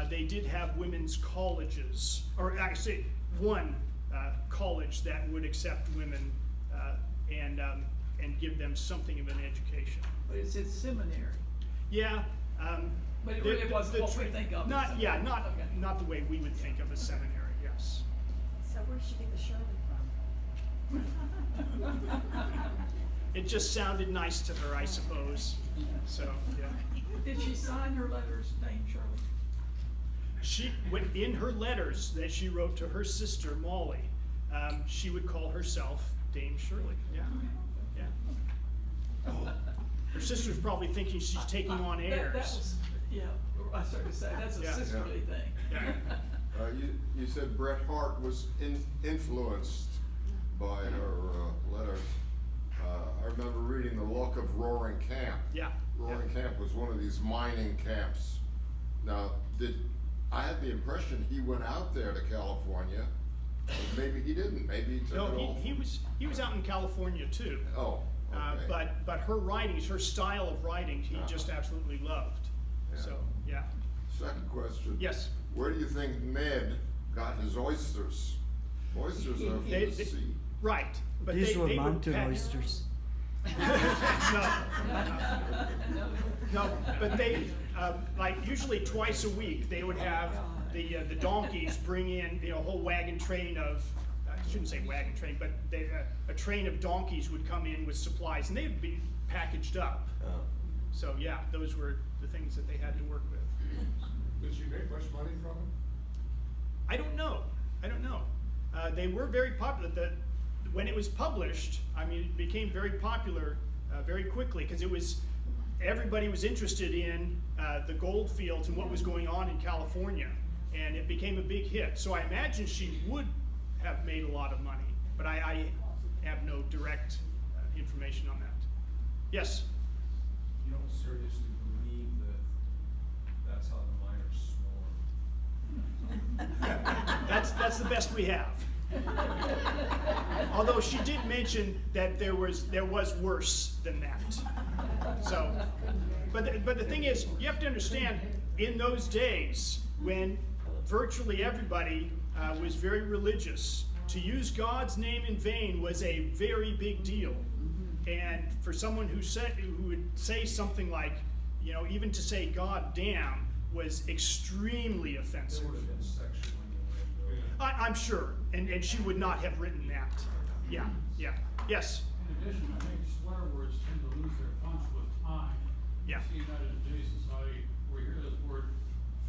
they did have women's colleges, or actually one college that would accept women and give them something of an education. But it said seminary. Yeah. But it really wasn't what we think of. Not, as yeah, seminary. not the way we would think of a seminary. Yes. So where did she get the Shirley from? It just sounded nice to her, I suppose. So yeah. Did she sign her letters, Dame Shirley? She, in her letters that she wrote to her sister Molly, she would call herself Dame Shirley. Yeah. Her sister's probably thinking she's taking on airs. That was, yeah, I started to say, that's a Yeah. sisterly thing. Yeah. You said Bret Harte was influenced by her letters. I remember reading The Luck of Roaring Camp. Yeah. Roaring Camp was one of these mining camps. Now, I had the impression he went out there to California, but maybe he didn't. Maybe he took it No, all. he was out in California too. Oh, okay. But her writings, her style of writing, he just absolutely loved. Yeah. So yeah. Second question. Yes. Where do you think Ned got his oysters? Oysters are from the sea. Right. But These were they would mountain pack- oysters. No, but they, like usually twice a week, they would have the donkeys bring in, a whole wagon train of, I shouldn't say wagon train, but a train of donkeys would come in with supplies, and they would be packaged up. So yeah, those were the things that they had to work with. Did she make much money from it? I don't know. They were very popular. When it was published, I mean, it became very popular very quickly because everybody was interested in the gold fields and what was going on in California, and it became a big hit. So I imagine she would have made a lot of money, but I have no direct information on that. Yes? You don't seriously believe that that's how the miners swore? That's the best we have. Although she did mention that there was worse than that. So, but the thing is, you have to understand, in those days when virtually everybody was very religious, to use God's name in vain was a very big deal. And for someone who would say something like, even to say God damn was extremely offensive. There would have been sexual innuendo. I'm sure, and she would not have written that. Yeah. Yes? In addition, I think swear words tend to lose their punch with time. Yeah. You see that in today's society, where you hear this word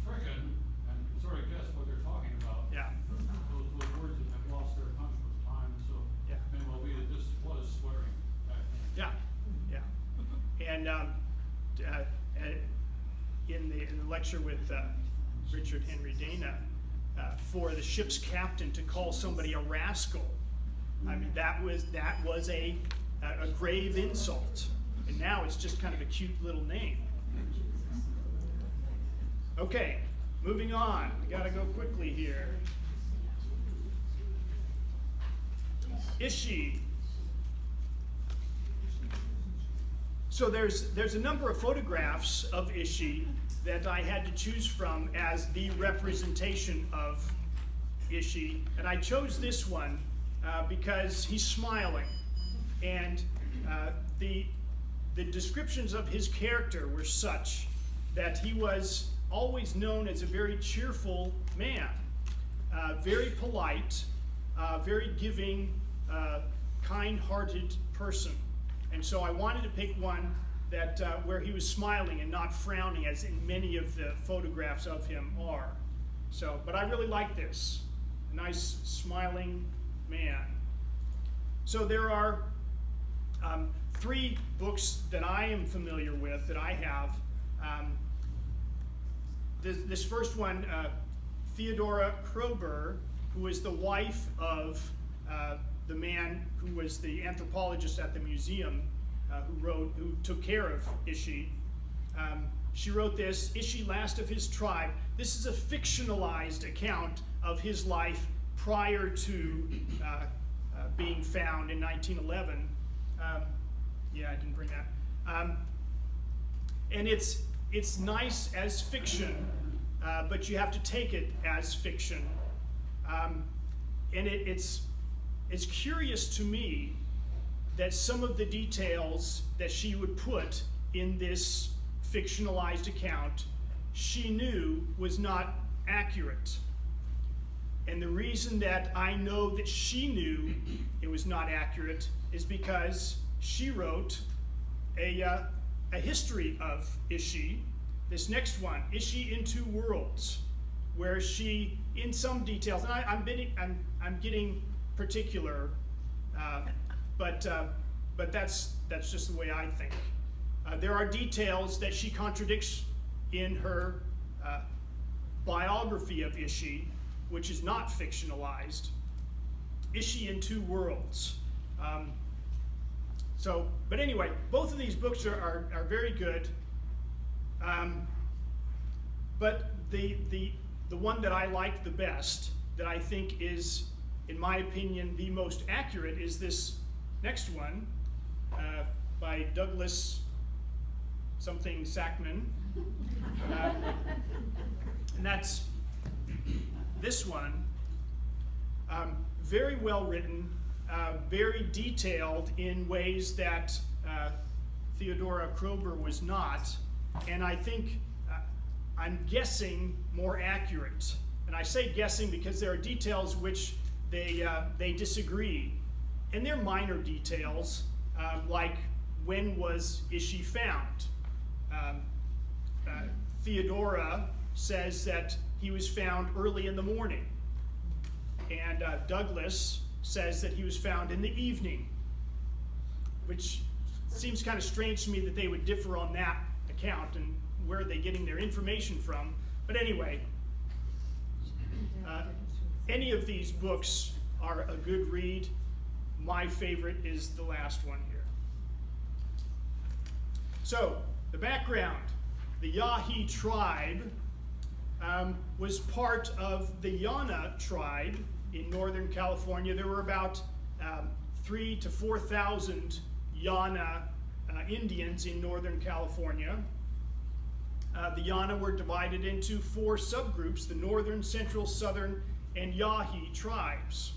frickin' and sort of guess what they're talking about. Yeah. Those words have lost their punch with time, and so Yeah. it may well be that this was swearing back then. Yeah. And in the lecture with Richard Henry Dana, for the ship's captain to call somebody a rascal, I mean that was a grave insult. And now it's just kind of a cute little name. Okay, moving on. I gotta go quickly here. Ishi. So there's a number of photographs of Ishi that I had to choose from as the representation of Ishi, and I chose this one because he's smiling, and the descriptions of his character were such that he was always known as a very cheerful man, very polite, very giving, kind-hearted person. And so I wanted to pick one that where he was smiling and not frowning, as in many of the photographs of him are. So, but I really like this, a nice smiling man. So there are 3 books that I am familiar with, that I have. This first one, Theodora Kroeber, who is the wife of the man who was the anthropologist at the museum, who took care of Ishi. She wrote this, Ishi, last of his tribe. This is a fictionalized account of his life prior to being found in 1911. Yeah, I didn't bring that. And it's nice as fiction, but you have to take it as fiction. And it's curious to me that some of the details that she would put in this fictionalized account, she knew was not accurate. And the reason that I know that she knew it was not accurate is because she wrote a history of Ishi, this next one, Ishi in Two Worlds, where she, in some details, and I'm getting particular, but that's just the way I think. There are details that she contradicts in her biography of Ishi, which is not fictionalized. Ishi in Two Worlds. But anyway, both of these books are very good. But the one that I like the best, that I think is, in my opinion, the most accurate, is this next one by Douglas something Sackman. And that's this one. Very well written, very detailed in ways that Theodora Kroeber was not, and I think I'm guessing more accurate. And I say guessing because there are details which they disagree, and they're minor details, like when was Ishi found? Theodora says that he was found early in the morning, and Douglas says that he was found in the evening, which seems kind of strange to me that they would differ on that account and where are they getting their information from. But anyway, any of these books are a good read. My favorite is the last one here. So, the background. The Yahi tribe was part of the Yana tribe in Northern California. There were about 3,000 to 4,000 Yana Indians in Northern California. The Yana were divided into 4 subgroups: the Northern, Central, Southern, and Yahi tribes.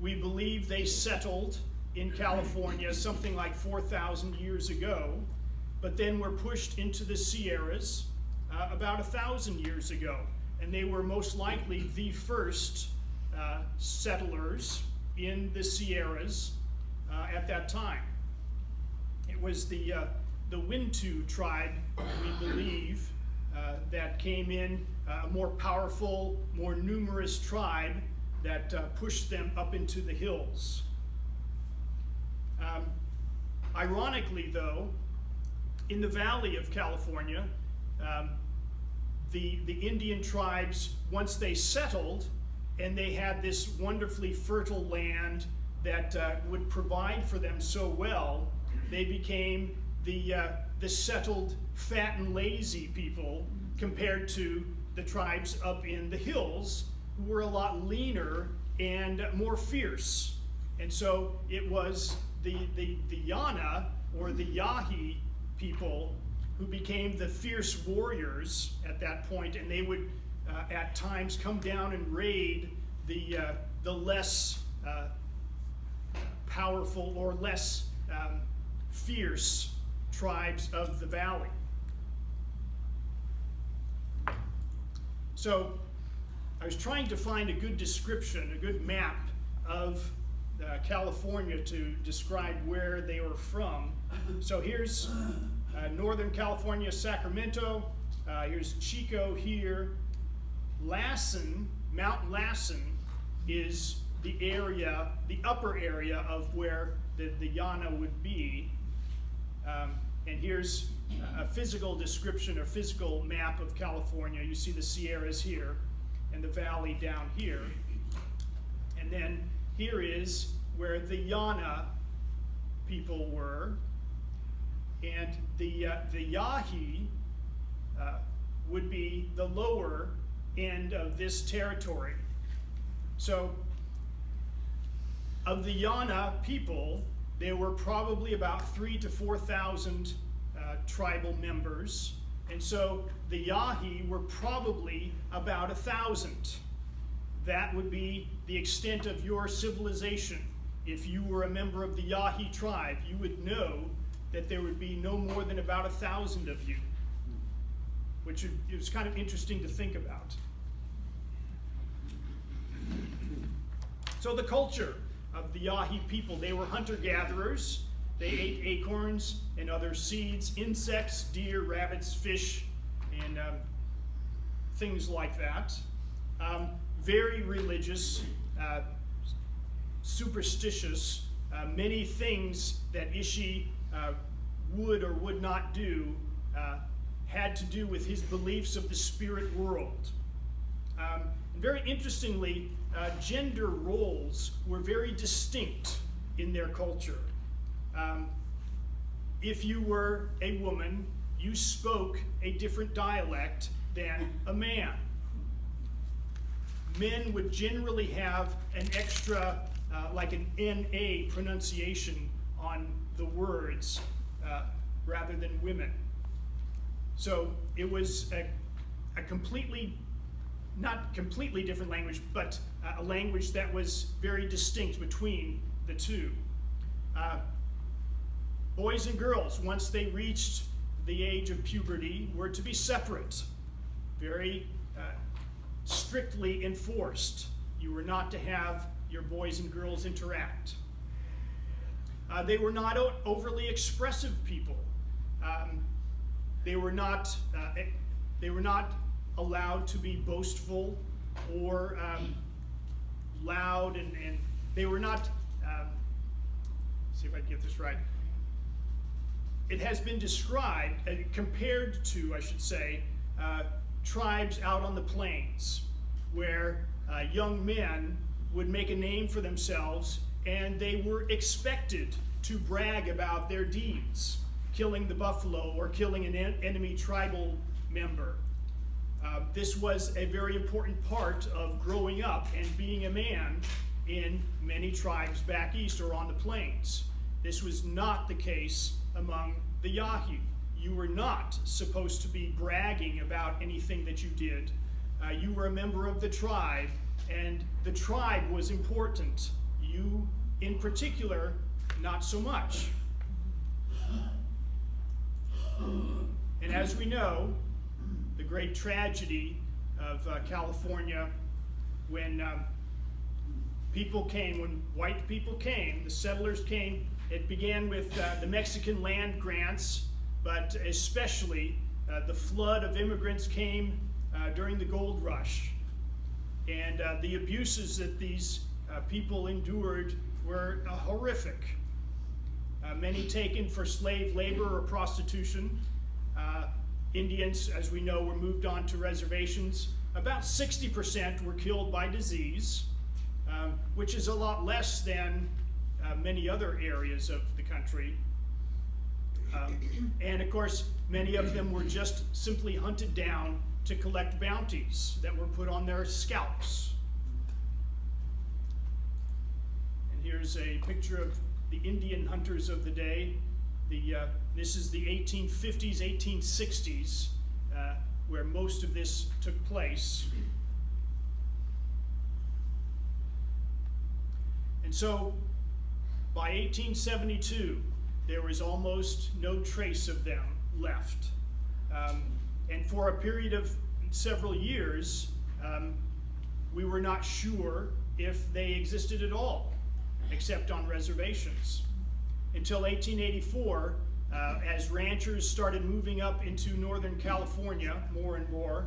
We believe they settled in California something like 4,000 years ago, but then were pushed into the Sierras about 1,000 years ago. And they were most likely the first settlers in the Sierras at that time. It was the Wintu tribe, we believe, that came in, a more powerful, more numerous tribe that pushed them up into the hills. Ironically, though, in the Valley of California, the Indian tribes, once they settled and they had this wonderfully fertile land that would provide for them so well, they became the settled, fat and lazy people compared to the tribes up in the hills, who were a lot leaner and more fierce. And so it was the Yana, or the Yahi people, who became the fierce warriors at that point, and they would at times come down and raid the less powerful or less fierce tribes of the valley. So I was trying to find a good description, a good map of California to describe where they were from. So here's Northern California, Sacramento. Here's Chico here. Lassen, Mount Lassen, is the area, the upper area of where the Yana would be. And here's a physical description or physical map of California. You see the Sierras here and the valley down here. And then here is where the Yana people were. And the Yahi would be the lower end of this territory. So of the Yana people, there were probably about 3,000 to 4,000 tribal members. And so the Yahi were probably about 1,000. That would be the extent of your civilization. If you were a member of the Yahi tribe, you would know that there would be no more than about 1,000 of you, which it was kind of interesting to think about. So the culture of the Yahi people, they were hunter-gatherers. They ate acorns and other seeds, insects, deer, rabbits, fish, and things like that. Very religious, superstitious. Many things that Ishi would or would not do had to do with his beliefs of the spirit world. And very interestingly, gender roles were very distinct in their culture. If you were a woman, you spoke a different dialect than a man. Men would generally have an extra, like an NA pronunciation on the words rather than women. So it was a completely, not completely different language, but a language that was very distinct between the two. Boys and girls, once they reached the age of puberty, were to be separate, very strictly enforced. You were not to have your boys and girls interact. They were not overly expressive people. They were not allowed to be boastful or loud, and they were not, see if I can get this right. It has been described, compared to, I should say, tribes out on the plains, where young men would make a name for themselves, and they were expected to brag about their deeds, killing the buffalo or killing an enemy tribal member. This was a very important part of growing up and being a man in many tribes back east or on the plains. This was not the case among the Yahi. You were not supposed to be bragging about anything that you did. You were a member of the tribe, and the tribe was important. You, in particular, not so much. And as we know, the great tragedy of California, when people came, when white people came, the settlers came, it began with the Mexican land grants, but especially the flood of immigrants came during the gold rush. And the abuses that these people endured were horrific. Many taken for slave labor or prostitution. Indians, as we know, were moved on to reservations. About 60% were killed by disease, which is a lot less than many other areas of the country. And of course, many of them were just simply hunted down to collect bounties that were put on their scalps. And here's a picture of the Indian hunters of the day. This is the 1850s, 1860s, where most of this took place. And so, by 1872, there was almost no trace of them left. And for a period of several years, we were not sure if they existed at all, except on reservations. Until 1884, as ranchers started moving up into Northern California more and more,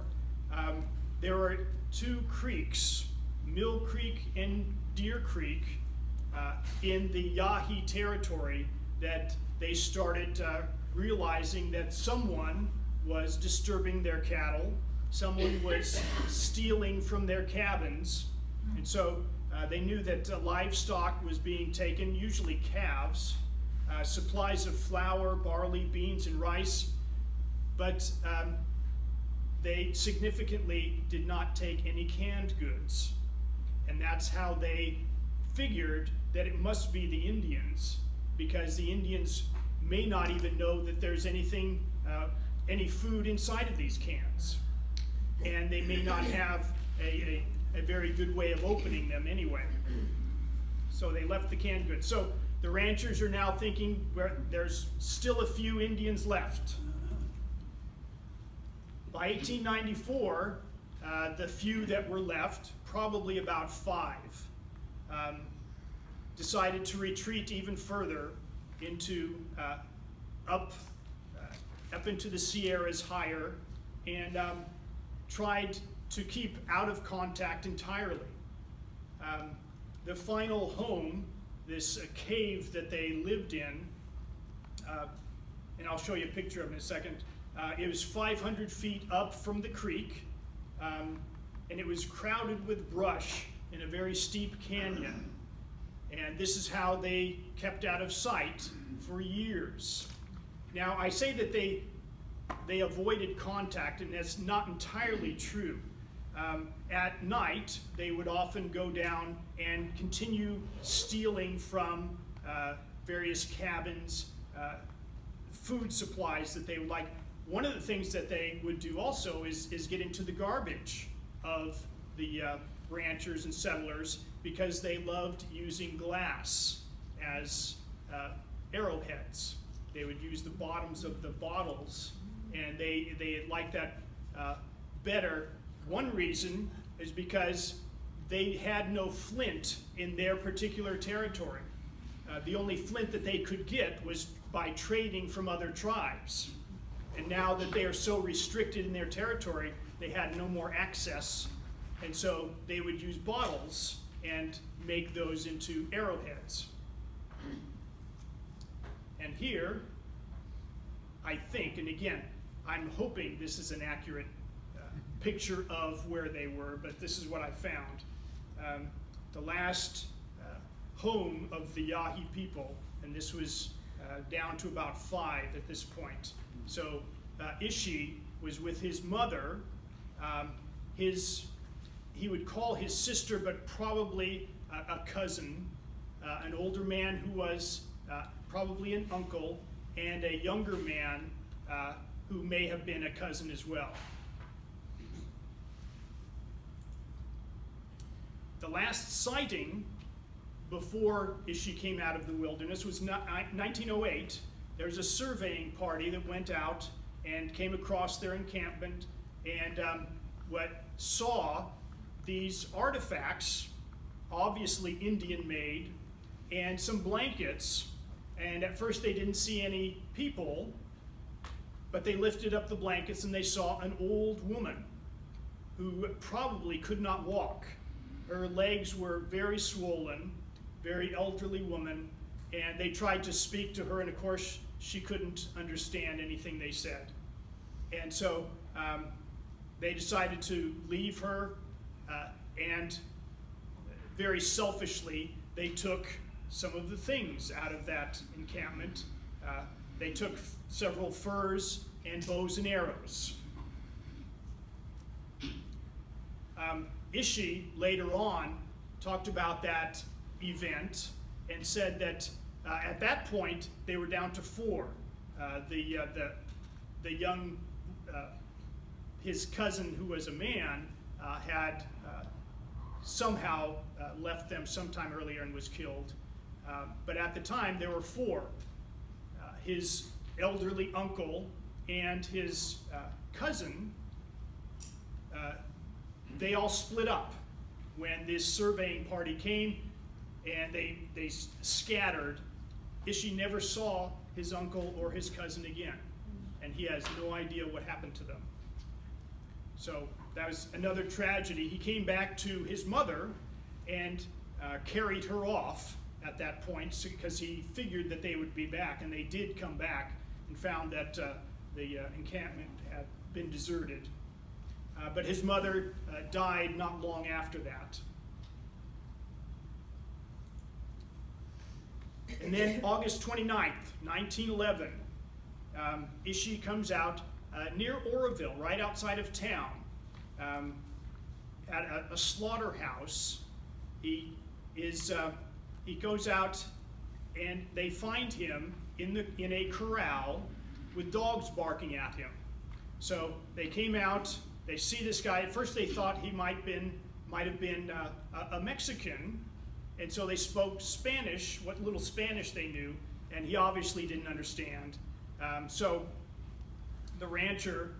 there were two creeks, Mill Creek and Deer Creek, in the Yahi territory, that they started realizing that someone was disturbing their cattle, someone was stealing from their cabins, and so they knew that livestock was being taken, usually calves, supplies of flour, barley, beans, and rice, but they significantly did not take any canned goods. And that's how they figured that it must be the Indians, because the Indians may not even know that there's anything, any food inside of these cans. And they may not have a very good way of opening them anyway. So they left the canned goods. So the ranchers are now thinking there's still a few Indians left. By 1894, the few that were left, probably about 5, decided to retreat even further into up into the Sierras higher, and tried to keep out of contact entirely. The final home, this cave that they lived in, and I'll show you a picture of it in a second, it was 500 feet up from the creek, and it was crowded with brush in a very steep canyon. And this is how they kept out of sight for years. Now, I say that they avoided contact, and that's not entirely true. At night, they would often go down and continue stealing from various cabins, food supplies that they would like. One of the things that they would do also is get into the garbage of the ranchers and settlers, because they loved using glass as arrowheads. They would use the bottoms of the bottles, and they liked that better. One reason is because they had no flint in their particular territory. The only flint that they could get was by trading from other tribes. And now that they are so restricted in their territory, they had no more access. And so they would use bottles and make those into arrowheads. And here, I think, and again, I'm hoping this is an accurate picture of where they were, but this is what I found. The last home of the Yahi people, and this was down to about 5 at this point. So Ishi was with his mother. He would call his sister, but probably a cousin, an older man who was probably an uncle, and a younger man who may have been a cousin as well. The last sighting before Ishi came out of the wilderness was 1908. There was a surveying party that went out and came across their encampment, and saw these artifacts, obviously Indian made, and some blankets. And at first they didn't see any people, but they lifted up the blankets and they saw an old woman who probably could not walk. Her legs were very swollen, very elderly woman, and they tried to speak to her, and of course she couldn't understand anything they said. And so they decided to leave her, and very selfishly they took some of the things out of that encampment. They took several furs and bows and arrows. Ishi later on talked about that event and said that at that point they were down to 4. The young, his cousin who was a man had somehow left them sometime earlier and was killed. But at the time there were 4. His elderly uncle and his cousin, they all split up when this surveying party came, and they scattered. Ishi never saw his uncle or his cousin again, and he has no idea what happened to them. So that was another tragedy. He came back to his mother and carried her off at that point because he figured that they would be back, and they did come back and found that the encampment had been deserted. But his mother died not long after that. And then August 29th, 1911, Ishi comes out near Oroville, right outside of town, at a slaughterhouse. He goes out, and they find him in a corral with dogs barking at him. So they came out. They see this guy. At first, they thought he might have been a Mexican, and so they spoke Spanish, what little Spanish they knew, and he obviously didn't understand. So the rancher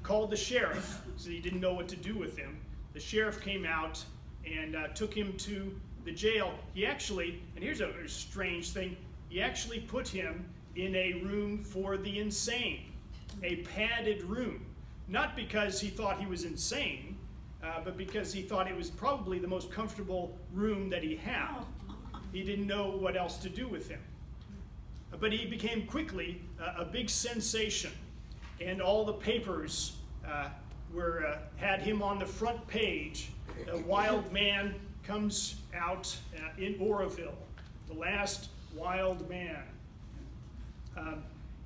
called the sheriff, so he didn't know what to do with him. The sheriff came out and took him to the jail. He actually, and here's a very strange thing, he actually put him in a room for the insane, a padded room. Not because he thought he was insane, but because he thought it was probably the most comfortable room that he had. He didn't know what else to do with him. But he became quickly a big sensation, and all the papers had him on the front page. A wild man comes out in Oroville, the last wild man.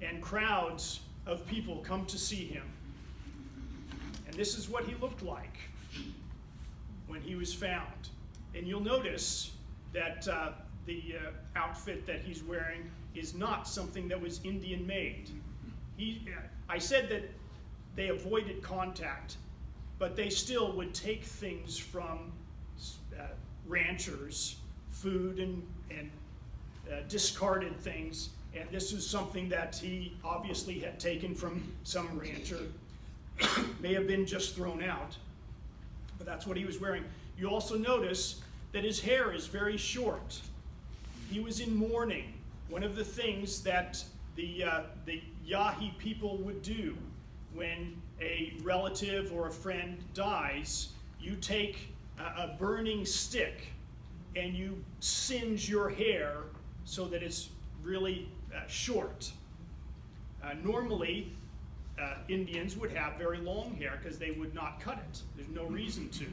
And crowds of people come to see him. And this is what he looked like when he was found. And you'll notice that the outfit that he's wearing is not something that was Indian made. I said that they avoided contact, but they still would take things from ranchers, food and discarded things. And this is something that he obviously had taken from some rancher. May have been just thrown out, but that's what he was wearing. You also notice that his hair is very short. He was in mourning. One of the things that the Yahi people would do when a relative or a friend dies, you take a burning stick and you singe your hair so that it's really short. Normally, Indians would have very long hair because they would not cut it. There's no reason to.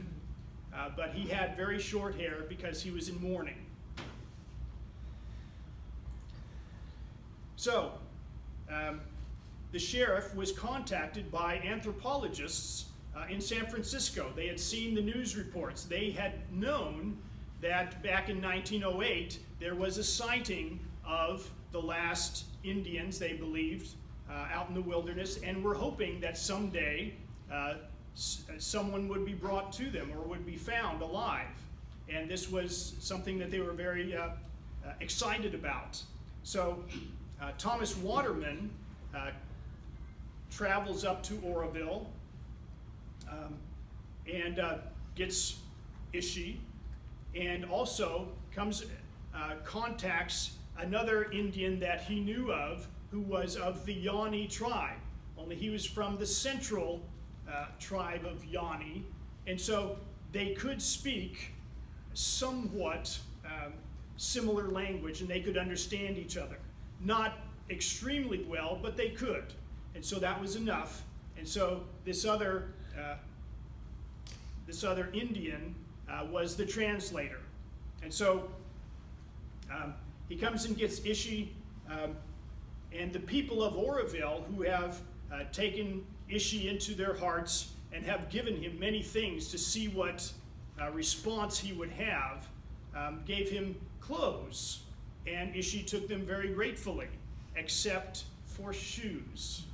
But he had very short hair because he was in mourning. So, the sheriff was contacted by anthropologists in San Francisco. They had seen the news reports. They had known that back in 1908 there was a sighting of the last Indians, they believed, out in the wilderness, and were hoping that someday someone would be brought to them or would be found alive. And this was something that they were very excited about. So Thomas Waterman travels up to Oroville and gets Ishi, and also contacts another Indian that he knew of who was of the Yahi tribe, only he was from the central tribe of Yahi, and so they could speak somewhat similar language, and they could understand each other. Not extremely well, but they could, and so that was enough. And so this other Indian was the translator. And so He comes and gets Ishi and the people of Oroville, who have taken Ishi into their hearts and have given him many things to see what response he would have, gave him clothes. And Ishi took them very gratefully, except for shoes.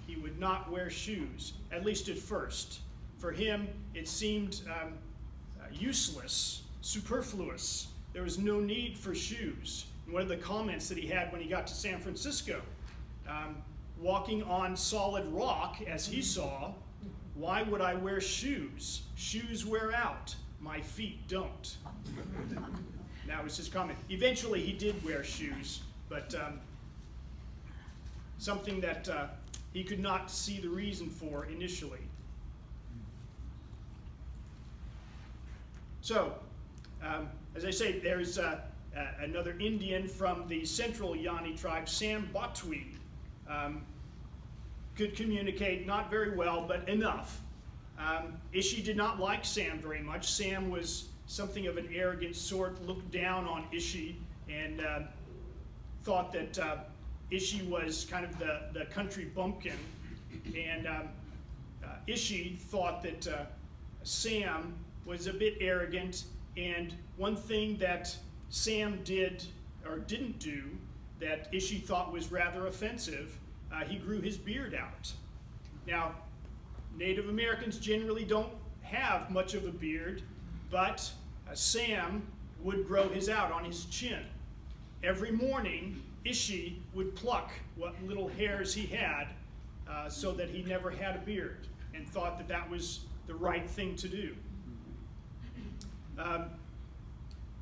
He would not wear shoes, at least at first. For him, it seemed useless, superfluous. There was no need for shoes. And one of the comments that he had when he got to San Francisco, walking on solid rock, as he saw, why would I wear shoes? Shoes wear out. My feet don't. That was his comment. Eventually, he did wear shoes, but something that he could not see the reason for initially. So, as I say, there's another Indian from the central Yahi tribe, Sam Batwi. Could communicate, not very well, but enough. Ishi did not like Sam very much. Sam was something of an arrogant sort, looked down on Ishi, and thought that Ishi was kind of the country bumpkin. And Ishi thought that Sam was a bit arrogant, and one thing that Sam did or didn't do that Ishi thought was rather offensive, he grew his beard out. Now, Native Americans generally don't have much of a beard, but Sam would grow his out on his chin. Every morning, Ishi would pluck what little hairs he had so that he never had a beard, and thought that that was the right thing to do.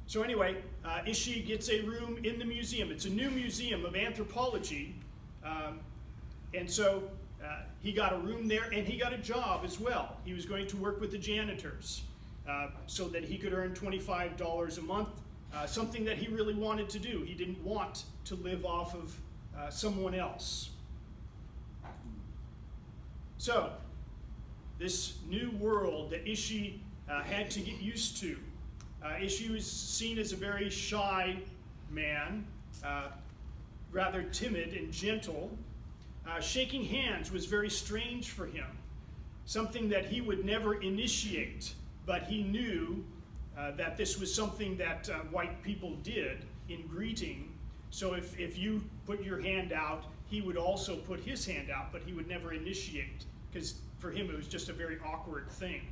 So anyway, Ishi gets a room in the museum. It's a new museum of anthropology, and so he got a room there, and he got a job as well. He was going to work with the janitors so that he could earn $25 a month, something that he really wanted to do. He didn't want to live off of someone else. So, this new world that Ishi had to get used to. Ishi was seen as a very shy man, rather timid and gentle. Shaking hands was very strange for him, something that he would never initiate, but he knew that this was something that white people did in greeting. So if you put your hand out, he would also put his hand out, but he would never initiate, because for him it was just a very awkward thing.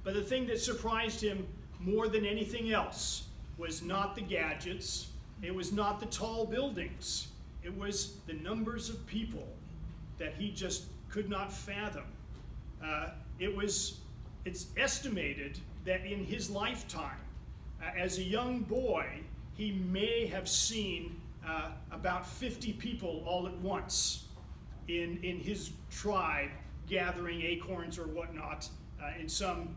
But the thing that surprised him more than anything else was not the gadgets, it was not the tall buildings, it was the numbers of people that he just could not fathom. It's estimated that in his lifetime, as a young boy, he may have seen about 50 people all at once in his tribe gathering acorns or whatnot in some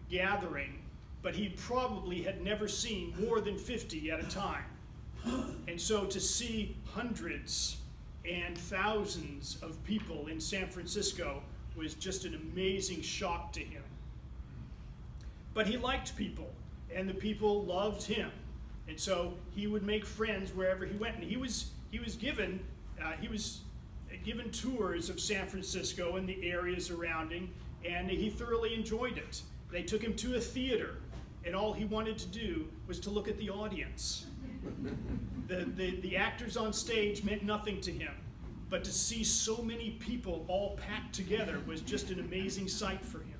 gathering, but he probably had never seen more than 50 at a time. And so to see hundreds and thousands of people in San Francisco was just an amazing shock to him. But he liked people, and the people loved him. And so he would make friends wherever he went. And he was given tours of San Francisco and the areas surrounding, and he thoroughly enjoyed it. They took him to a theater, and all he wanted to do was to look at the audience. The actors on stage meant nothing to him, but to see so many people all packed together was just an amazing sight for him.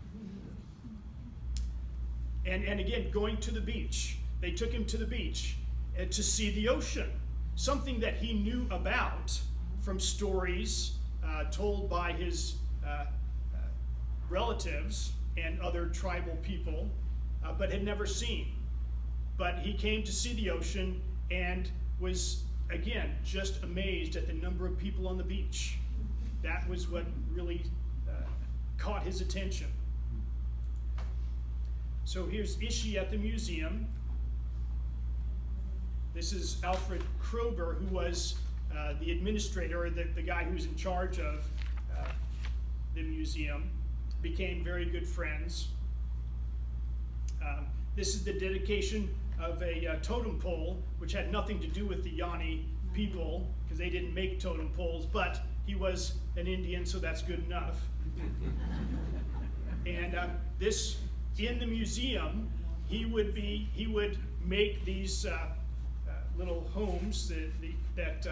And again, going to the beach. They took him to the beach to see the ocean, something that he knew about from stories told by his relatives and other tribal people, but had never seen. But he came to see the ocean and was, again, just amazed at the number of people on the beach. That was what really caught his attention. So here's Ishi at the museum. This is Alfred Kroeber, who was the administrator, or the guy who was in charge of the museum. Became very good friends. this is the dedication of a totem pole, which had nothing to do with the Yahi people, because they didn't make totem poles, but he was an Indian, so that's good enough. And this, in the museum, he would make these little homes, that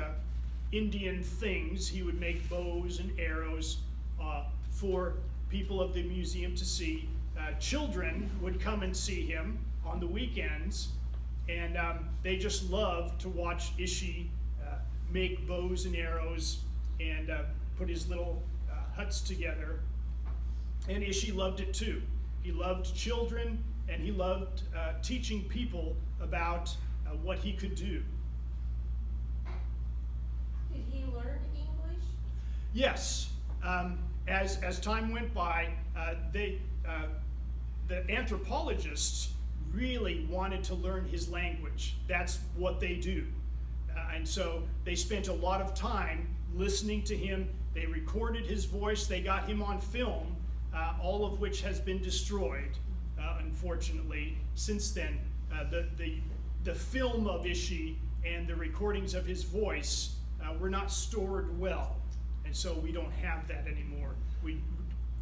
Indian things. He would make bows and arrows for people of the museum to see. Children would come and see him on the weekends, and they just loved to watch Ishi make bows and arrows and put his little huts together. And Ishi loved it too. He loved children, and he loved teaching people about what he could do. Did he learn English? Yes. As time went by, the anthropologists really wanted to learn his language. That's what they do. And so they spent a lot of time listening to him. They recorded his voice. They got him on film, all of which has been destroyed, unfortunately, since then. The film of Ishi and the recordings of his voice were not stored well, and so we don't have that anymore. We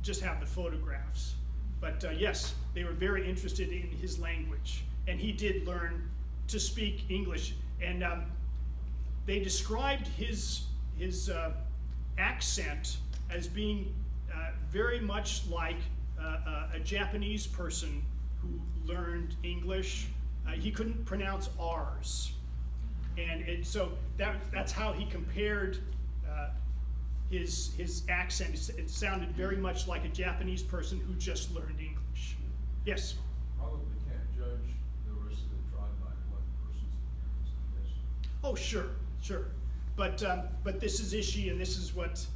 just have the photographs. But yes, they were very interested in his language, and he did learn to speak English. And they described his accent as being very much like a Japanese person who learned English. He couldn't pronounce R's, and so that's how he compared his accent. It sounded very much like a Japanese person who just learned English. Yes? Probably can't judge the rest of the tribe by one person's appearance, I guess. Oh, sure. But this is Ishi, and this is what.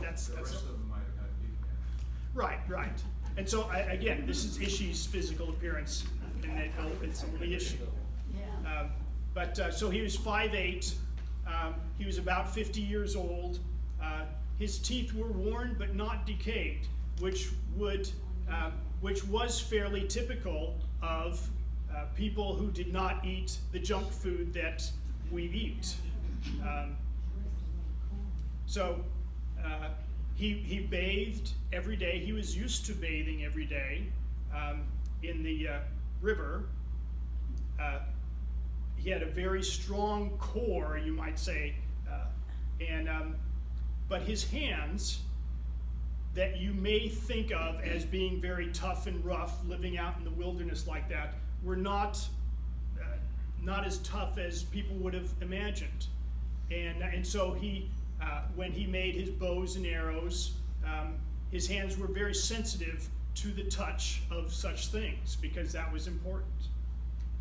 That's. The rest of them might have had big hands. Right. And so again, this is Ishi's physical appearance, and it's only Ishi. Yeah. So he was 5'8". He was about 50 years old. His teeth were worn but not decayed, which was fairly typical of people who did not eat the junk food that we eat. He bathed every day. He was used to bathing every day in the river. He had a very strong core, you might say, but his hands, that you may think of as being very tough and rough, living out in the wilderness like that, were not as tough as people would have imagined. And so he, when he made his bows and arrows, his hands were very sensitive to the touch of such things, because that was important.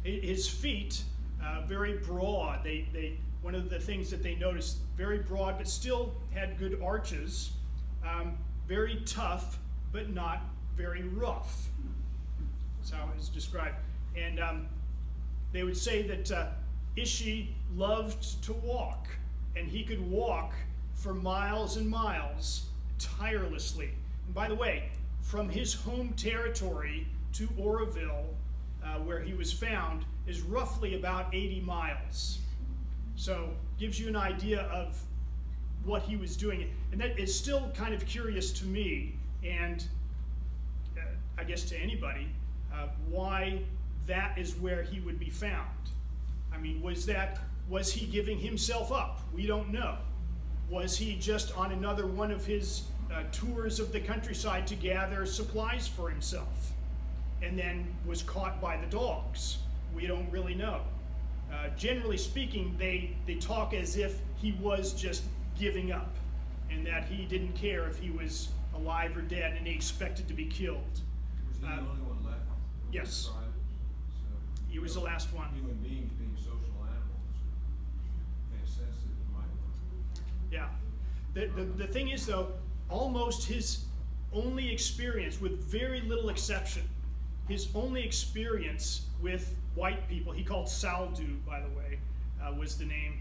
His feet, very broad. One of the things that they noticed, very broad, but still had good arches. Very tough, but not very rough. That's how it was described. And they would say that Ishi loved to walk, and he could walk for miles and miles tirelessly. And by the way, from his home territory to Oroville, where he was found, is roughly about 80 miles. So gives you an idea of what he was doing. And that is still kind of curious to me, and I guess to anybody, why that is where he would be found. I mean, was he giving himself up? We don't know. Was he just on another one of his tours of the countryside to gather supplies for himself, and then was caught by the dogs? We don't really know. Generally speaking, they talk as if he was just giving up, and that he didn't care if he was alive or dead, and he expected to be killed. Was he the only one left? Yes. Tribe? So, He was the last one. Human beings being social animals, it makes sense that he might want. Yeah. The thing is, though, almost his only experience, with very little exception, his only experience with white people, he called Saldu, by the way, was the name,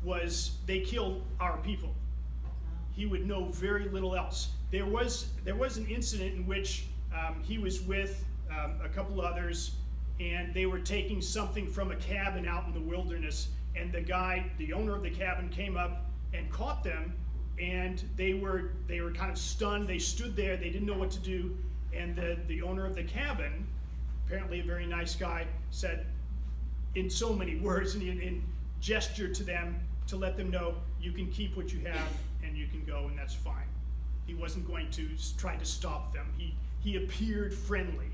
was they killed our people. He would know very little else. There was an incident in which he was with a couple others, and they were taking something from a cabin out in the wilderness, and the owner of the cabin, came up and caught them, and they were kind of stunned. They stood there, they didn't know what to do, and the owner of the cabin, apparently a very nice guy, said in so many words and gestured to them to let them know, you can keep what you have and you can go, and that's fine. He wasn't going to try to stop them. He appeared friendly.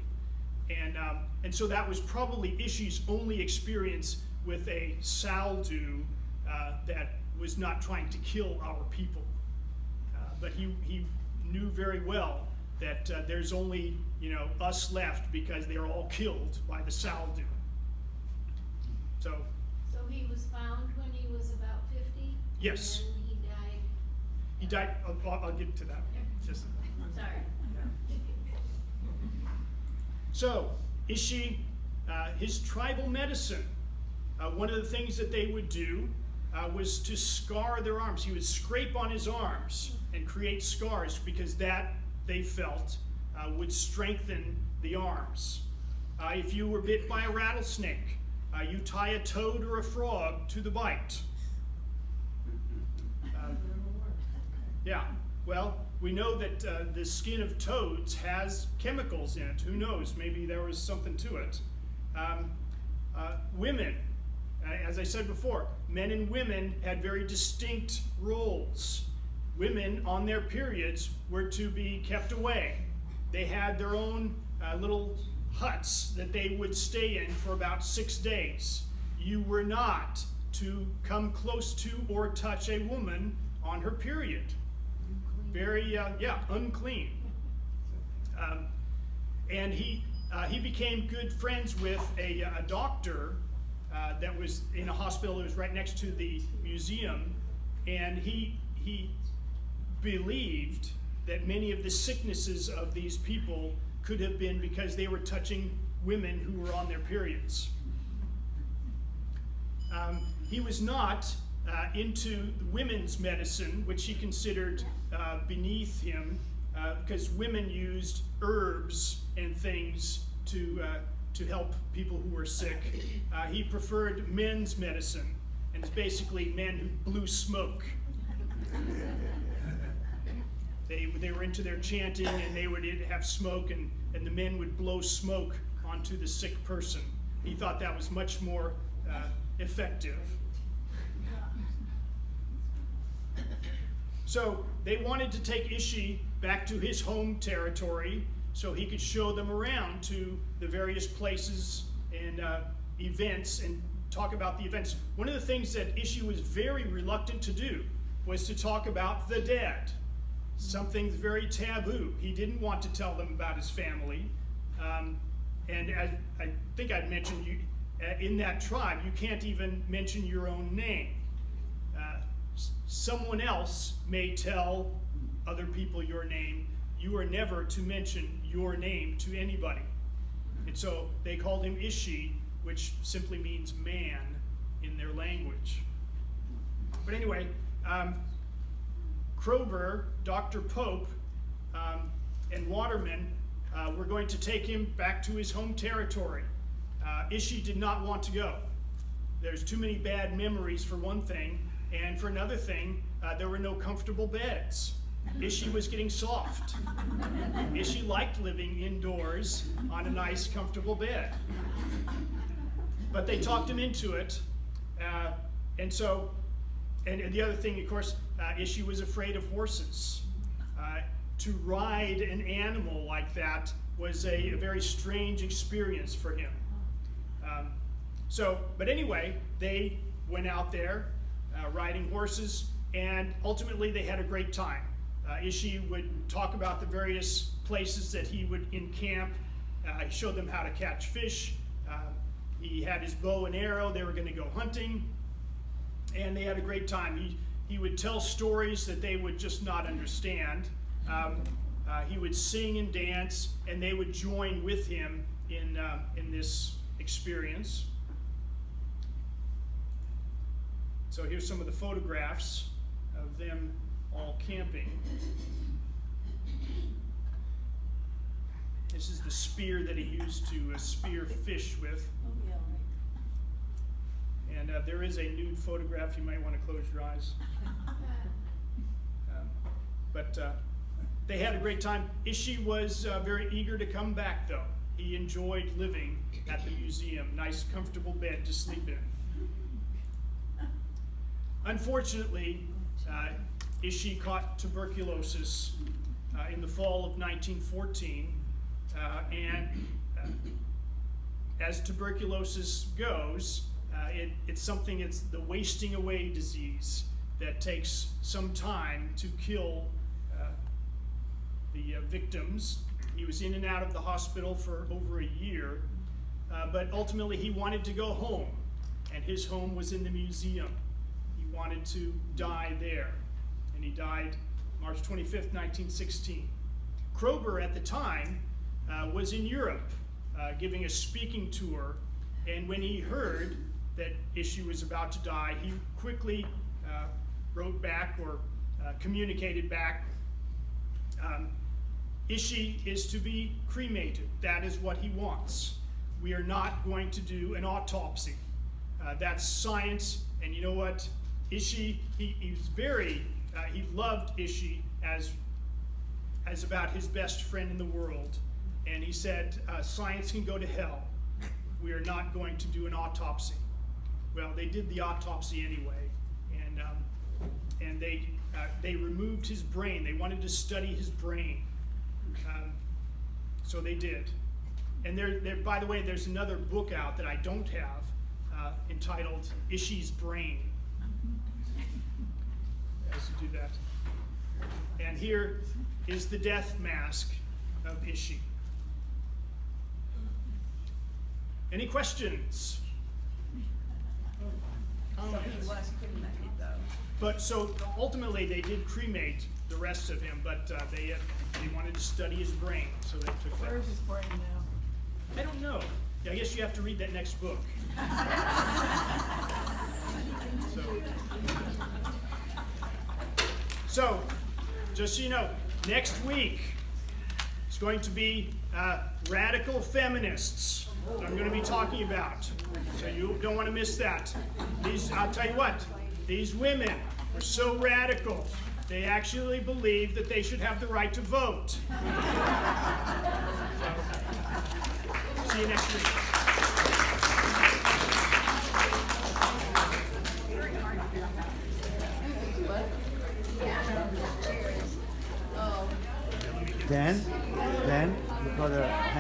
And so that was probably Ishi's only experience with a Saldu that was not trying to kill our people. But he knew very well that there's only us left because they're all killed by the Saldu. So he was found when he was about 50? Yes. And then he died? He died, I'll get to that. Just, Sorry. So, Ishi, his tribal medicine, one of the things that they would do was to scar their arms. He would scrape on his arms and create scars because that, they felt, would strengthen the arms. If you were bit by a rattlesnake, you tie a toad or a frog to the bite. Yeah, well, we know that the skin of toads has chemicals in it. Who knows? Maybe there was something to it. Women, as I said before, men and women had very distinct roles. Women, on their periods, were to be kept away. They had their own little huts that they would stay in for about 6 days. You were not to come close to or touch a woman on her period. Very, unclean. And he became good friends with a doctor that was in a hospital that was right next to the museum, and he believed that many of the sicknesses of these people could have been because they were touching women who were on their periods. He was not into women's medicine, which he considered beneath him, because women used herbs and things to help people who were sick. He preferred men's medicine, and it's basically men who blew smoke. They were into their chanting, and they would have smoke, and the men would blow smoke onto the sick person. He thought that was much more effective. So they wanted to take Ishi back to his home territory so he could show them around to the various places and events and talk about the events. One of the things that Ishi was very reluctant to do was to talk about the dead. Something very taboo. He didn't want to tell them about his family. And as I think I'd mentioned, in that tribe, you can't even mention your own name. Someone else may tell other people your name. You are never to mention your name to anybody. And so they called him Ishi, which simply means man in their language. But anyway, Krober, Dr. Pope, and Waterman were going to take him back to his home territory. Ishi did not want to go. There's too many bad memories for one thing, and for another thing, there were no comfortable beds. Ishi was getting soft. Ishi liked living indoors on a nice, comfortable bed. But they talked him into it, and the other thing, of course, Ishi was afraid of horses. To ride an animal like that was a very strange experience for him. But anyway, they went out there riding horses, and ultimately they had a great time. Ishi would talk about the various places that he would encamp. He showed them how to catch fish. He had his bow and arrow. They were going to go hunting, and they had a great time. He would tell stories that they would just not understand. He would sing and dance, and they would join with him in this experience. So here's some of the photographs of them all camping. This is the spear that he used to spear fish with. Oh, yeah, And there is a nude photograph. You might want to close your eyes. But they had a great time. Ishi was very eager to come back, though. He enjoyed living at the museum. Nice, comfortable bed to sleep in. Unfortunately, Ishi caught tuberculosis in the fall of 1914. As tuberculosis goes, it's something, it's the wasting away disease that takes some time to kill the victims. He was in and out of the hospital for over a year, but ultimately he wanted to go home, and his home was in the museum. He wanted to die there, and he died March 25th, 1916. Kroeber at the time was in Europe giving a speaking tour, and when he heard that Ishi was about to die, he quickly wrote back or communicated back, Ishi is to be cremated. That is what he wants. We are not going to do an autopsy. That's science, and you know what? Ishi, he was very, he loved Ishi as about his best friend in the world. And he said, science can go to hell. We are not going to do an autopsy. Well, they did the autopsy anyway, and they removed his brain. They wanted to study his brain. So they did. And there, by the way, there's another book out that I don't have entitled Ishi's Brain. As you do that. And here is the death mask of Ishi. Any questions? But so ultimately they did cremate the rest of him, but they wanted to study his brain, so they took that. Where's his brain now? I don't know. I guess you have to read that next book. So, just so you know, next week is going to be radical feminists that I'm going to be talking about. So you don't want to miss that. I'll tell you what, these women were so radical, they actually believe that they should have the right to vote. See you next week. Dan, you got a